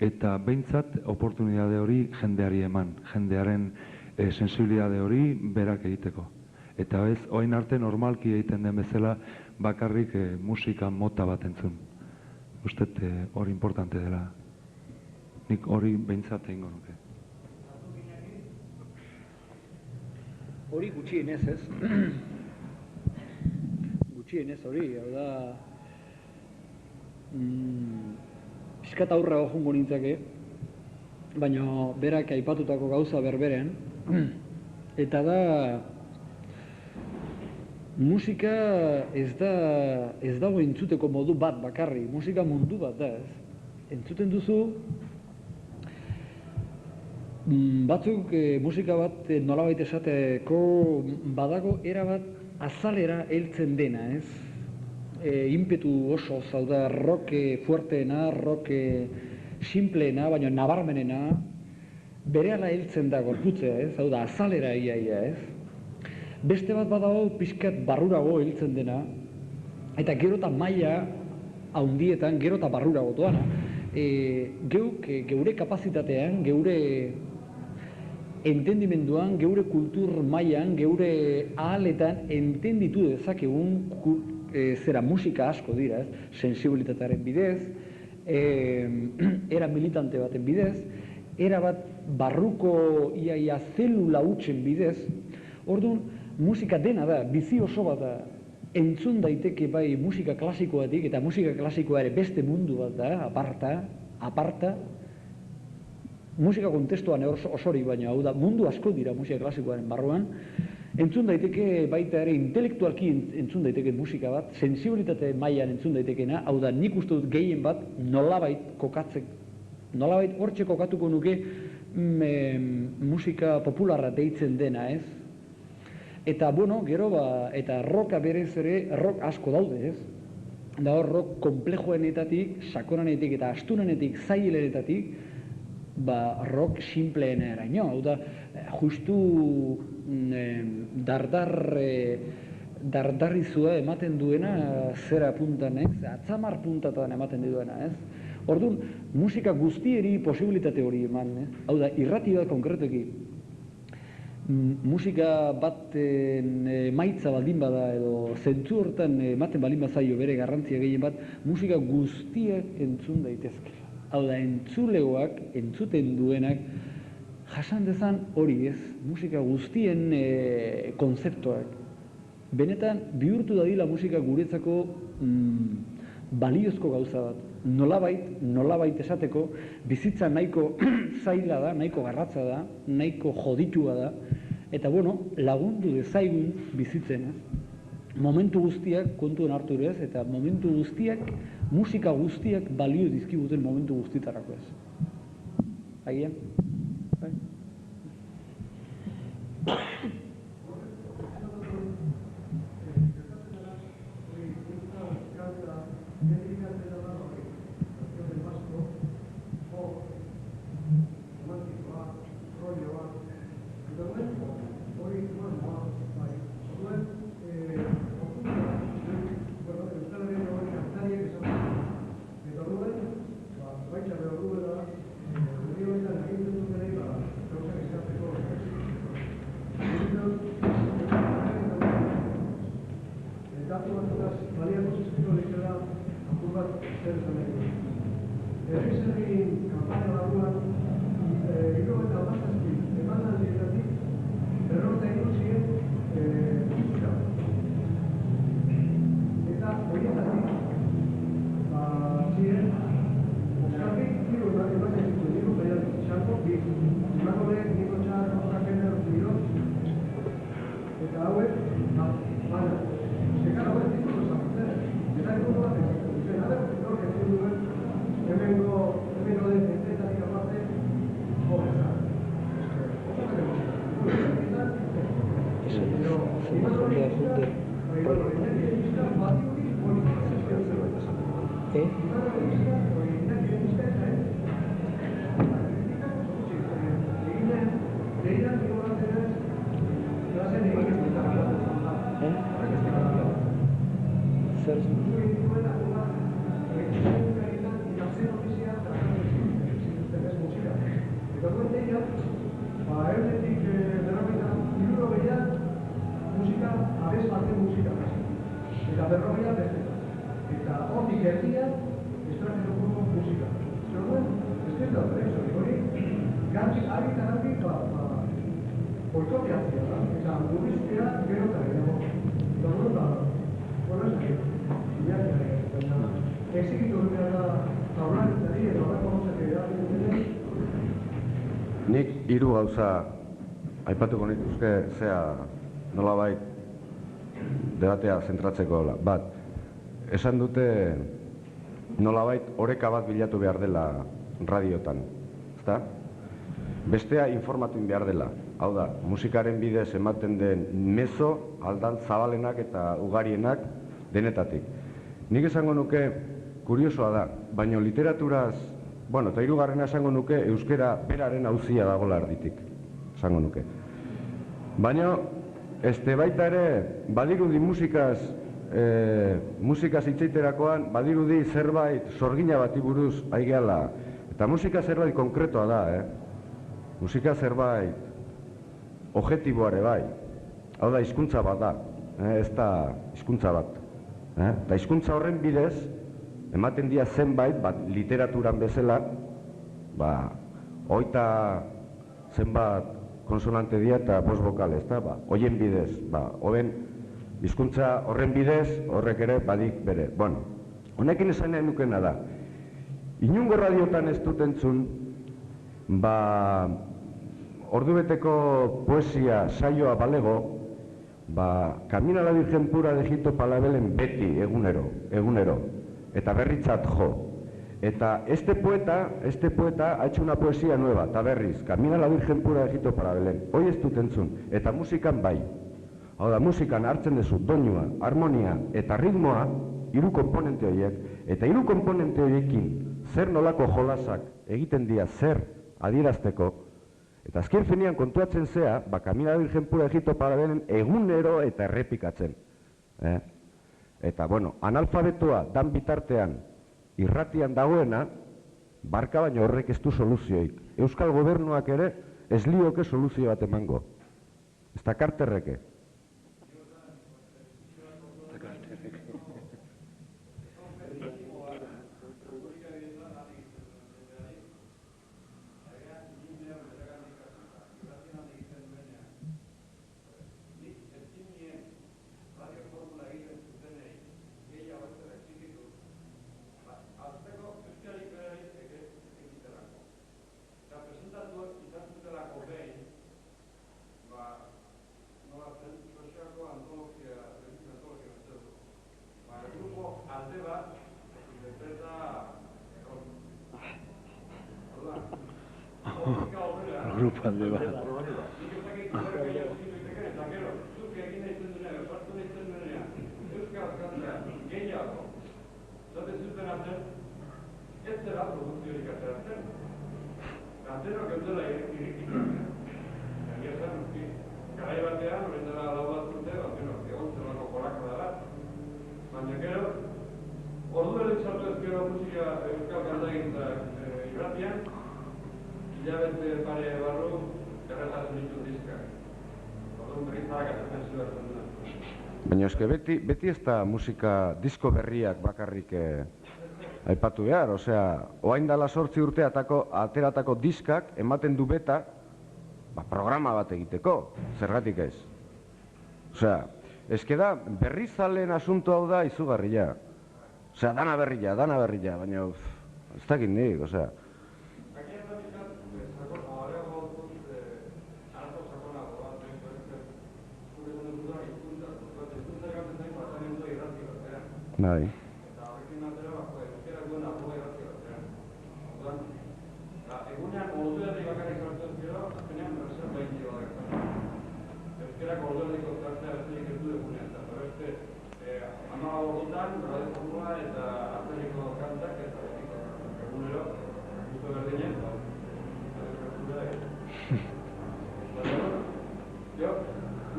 eta behintzat oportunitate hori jendeari eman, jendearen sensibilitate hori berak egiteko. Eta ez, orain arte normalki egiten den bezala bakarrik musika mota bat entzun. Ustet hori importante dela. Nik hori behintzat egingo nuke.
Hori gutxienez ez. Gutxienez hori, hau da... Piskat aurra joango nintzake, baina berak aipatutako gauza berberen, eta da... Musika ez dago entzuteko modu bat bakarri, musika mundu bat da ez. Entzuten duzu, batzuk musika bat nolabait esateko badago erabat azalera heltzen dena ez. Impetu oso, hau da, rock fuerteena, rock simpleena, baina nabarmenena, berehala heltzen da gorputzea ez, hau da, azalera ia ez. Beste bat badago pixkat barrurago heltzen dena, eta gero eta maila handietan gero eta barrurago doana. Geuk geure kapazitatean, geure entendimenduan, geure kultur mailan, geure ahaletan entenditu dezakegun zera musika asko dira, sensibilitatearen bidez, era militante baten bidez, era bat barruko ia zelula hutsen bidez. Orduan, musika dena da, bizi oso bat da, entzun daiteke bai musika klasikoatik, eta musika klasikoa ere beste mundu bat da, aparta, musika kontestuan osorik baina, hau da, mundu asko dira musika klasikoaren barruan, entzun daiteke baita ere intelektualki entzun daiteke musika bat, sensibilitate mailan entzun daitekena, hau da, nik uste dut gehien bat nolabait hortxe kokatuko nuke musika popularra deitzen dena, ez? Eta, gero, eta rocka berez ere, rock asko daude, ez? Da hor, rock komplejoenetatik, sakonanetik eta astunanetik, zailenetatik, rock simpleena eraino. Hau da, justu dardarrizua ematen duena zera puntan, ez? Atzamar puntatan ematen duena, ez? Orduan, musika guztieri posibilitate hori eman, ez? Hau da, irrati bat konkretuki, musika baten emaitza baldin bada edo zentzu hortan ematen baldin bazaio bere garrantzia gehien bat, musika guztiak entzun daitezke. Hau da, entzulegoak, entzuten duenak, jasan dezan hori ez, musika guztien konzeptuak. Benetan, bihurtu dadila musika guretzako baliozko gauza bat. Nolabait esateko, bizitza nahiko zaila da, nahiko garratza da, nahiko joditua da, eta lagundu dezaigun bizitzen, ez? Momentu guztiak kontuan hartu ere ez, eta momentu guztiak, musika guztiak balio dizkiguten momentu guztitarako ez. Agian? jendea zute zer
musika, abez baten musika eta berrogeia beste. Eta hortik erdia, estrangeroko musika. Zeruen, ez da hori, garbi, ari eta garbi, boikoteatzea da, eta murriztea gero eta gehiago. Eta bueno, ez baina, exigitu dut da, taularitzari edo horreko gauzak erabiltzen.
Nik hiru gauza aipatuko nituzke zea nolabait debatea zentratzeko bat. Esan dute nolabait oreka bat bilatu behar dela radiotan, ezta? Bestea informatu behar dela. Hau da, musikaren bidez ematen den mezo aldan zabalenak eta ugarienak denetatik. Nik esango nuke kuriosoa da, baina literaturaz, bueno, eta hirugarrena esango nuke euskera beraren auzia dagoela erditik, esango nuke. Baina baita ere, badirudi musikaz hitzeiterakoan, badirudi zerbait sorgina bati buruz aigeala. Eta musika zerbait konkretoa da, musika zerbait objektiboare bai. Hau da, hizkuntza bat da, ez da hizkuntza bat. Eta hizkuntza horren bidez, ematen dira zenbait, literaturan bezala, hogeita zenbat konsonante dira eta bost bokal, ez da, hoien bidez, hoben hizkuntza horren bidez, horrek ere badik bere. Bueno, honekin esan nahi nukena da, inungo radiotan ez dut entzun, ordubeteko poesia saioa balego, Camina la Virgen Pura de Egipto palabelen beti, egunero, eta berritzat jo. Eta este poeta ha hecho una poesía nueva, eta berriz, Camina la Virgen Pura de Egipto para Belén. Hoi ez dut entzun, eta musikan bai. Hau da, musikan hartzen dezu doinua, harmonia eta ritmoa, hiru konponente horiek, eta hiru konponente horiekin zer nolako jolasak egiten dira zer adierazteko, eta azken finean kontuatzen zea, Camina la Virgen Pura de Egipto para Belén egunero eta errepikatzen. Eta, bueno, analfabetoa dan bitartean irratian dagoena, barka baino horrek ez du soluzioik. Euskal gobernuak ere ez lioke soluzio bat emango. Ez da karterreke.
Grupo alde bat.
Hilabete pare barru, erretasun ditu dizkak. Orduan berrizak atetzen zuertzen duna.
Baina eske beti ez da musika disko berriak bakarrik aipatu behar, osea, oain dala 8 urte ateratako diskak ematen du beta programa bat egiteko, zergatik ez. Osea, eske da berrizaleen asunto hau da izugarria. Osea, dana berria, baina ez dakit nik, osea. Bai.
Eta horrekin atera euskera duena boga irratziatzen. Orduan, egunean orduerdi bakarrik sartzen zero, azkenean zerbait dira da. Euskerak orduerdiko zartzea besterik eta atzerriko kantak, eta betiko egunero, gusto berdinak, jo,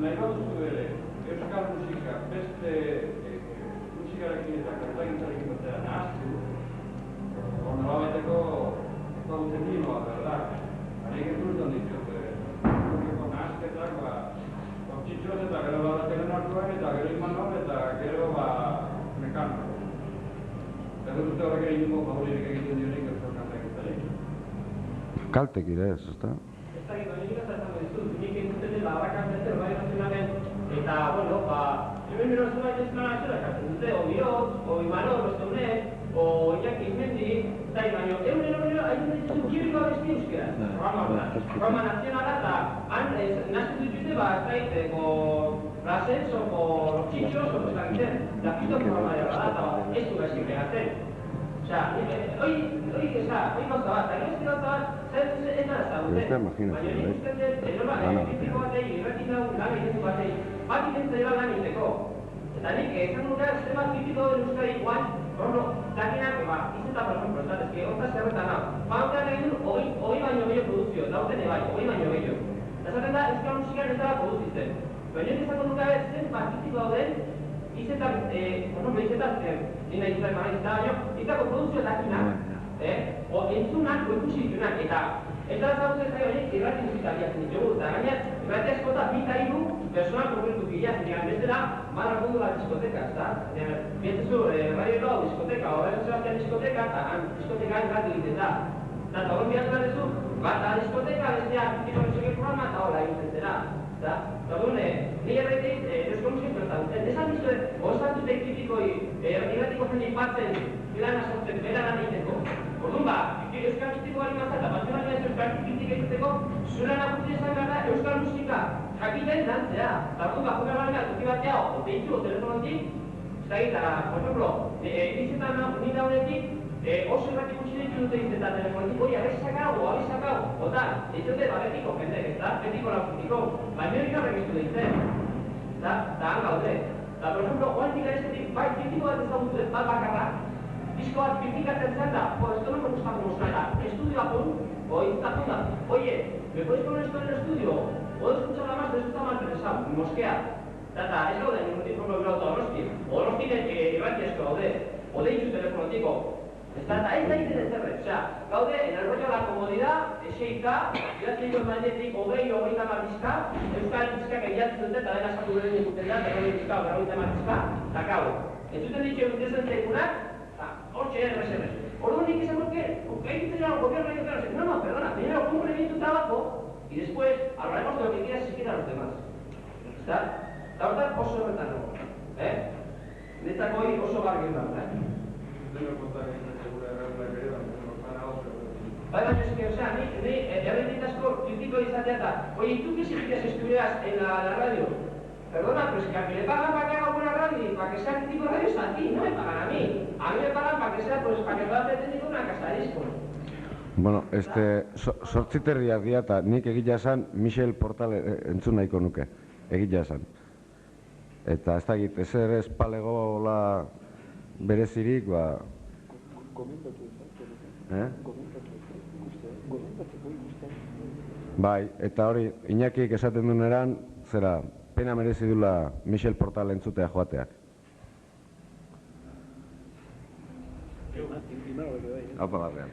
nahi baduzu ere, euskal musika, beste musikarekin eta kantagintzarekin batera nahaztu, nolabaiteko ezagutzen ninoa, berda. Harik ez dut ditut, nahazketak, txitxoz eta gero badateren hartuan, eta gero imanon, eta gero mekano. Ez dut horrek egin dugu favoririk egiten dionik euskal kantagintzarekin.
Kaltek ere ez, ezta?
Ez da gito, nik ez da dizut, nik entzuten dela Arrakan Bester bai nazionalen, eta, bueno, hemen bero zuen baita ezkara nazioa ekartzen dute, o Bihotz, o Imanol, o Zeunet, o Iñaki Izmendi, eta baino, euren hain dituzu kiriko abesti euskeraz, programa nazionala, eta han nazten dituzte, ez daiteko Brasens, o Los Chichos, o ez dakiten, da pito programa dira da, eta ez du gaizki pegatzen. Osea, hoi gauza bat, eta gero gauza bat, ez da ezaguten. Baina nik usten dut, kritiko batei, irratik dago lan egiten batei, bat egiten dela lan egiteko. Eta nik ezan nuke, zenbat kritiko den Euskadi guan, dakinak, izeta, por ejemplo, ez que hortaz zerretan hau. Bauntean egin dut, hoi baino gehiago produzio, dauten ebai, hoi baino gehiago. Eta zaten da, euskal musikan ez dara produzitzen. Baina nik ezako nuke, zenbat kritiko dauden, izetan, nina izan eman izan baino, izako produzio dakinak, o entzunak, o ikusi ditunak, eta ez da zagutzen zaio horiek irrati musika biatzen ditugu, eta gaina, irrati askota bita hiru personal konkretu bilatzen, egan bestela, mara mundu la diskoteka, ez da? Bietzezu, radio lau diskoteka, horren Sebastian diskoteka, eta diskoteka irrati egiten da. Eta hori biatu behar duzu, bat da diskoteka, bestea, kritiko musika programa, eta hola egiten zera. Eta hori, nire erretik, eusko musik bertatzen. Esan dizue, osan dute kritikoi, irratiko jendik batzen, bilana sortzen, bera lan egiteko. Orduan euskal kritiko bali mazat, eta batzuetan ez euskal kritik egiteko, zure nagusi esan gara euskal musika jakiten dantzea. Eta orduan, jokar bali gara, toki batea, o deitzu, o telefonotik, ez da egita, por ejemplo, izetan nida honetik, oso erratik utzi ditu dute izetan telefonotik, oi, abez sakau, otan, ditute, betiko jendek, ez da, betiko laukutiko, baina hori horrek iztu ditzen, eta han gaude. Eta, por ejemplo, oantik arezetik, bai, kritiko bat ezagutu dut, bat bakarra, disko bat kritikatzen zen da, esto no me gusta como suena, estudio pon, o instazunda, oye, ¿me puedes poner esto en el estudio? ¿Puedo escucharla más? Resulta más interesado, mosquea. Eta, ez gaude, nirroko bilauta Donosti, Donosti irrati esko gaude, o deitzu telefonotiko. Eta ez da egiten ez zerre, osea, gaude, en el rollo la comodidad, eseika, iratzen dut manetik, hogeita martizka, euskal dizkak egiatzen dute, eta dena esatu beren ikuten da, berrogeita martizka, eta kau. Entzuten ditxo egutezen zeikunak, hortxe errez. Orduan nik izan porque, egiten dira el gobierno y otras, no, perdona, primero cumplen bien tu trabajo, y después hablaremos de lo que quieras si quieran los demás. Eta hortan oso horretan nago, netzako hori oso bargin da, Baina, osea, ni herritik asko kritiko izatea eta, oye, ¿tú qué significas estudias en la radio? Perdona, pero es que a mí le pagan para que haga buena radio y para que sea crítico de radio está aquí, no me pagan a mí. A mí me pagan para que sea, pues, para que pueda pretendido una casa de discos.
Bueno, sortziterriak dira eta nik egia esan Michel Portal entzun nahiko nuke, egia esan. Eta ez dakit, ez ere espalegola berezirik, Bai, eta hori, Iñakik esaten duneran, zera, pena merezi dula Michel Portal entzutea joateak. Haupa barrean.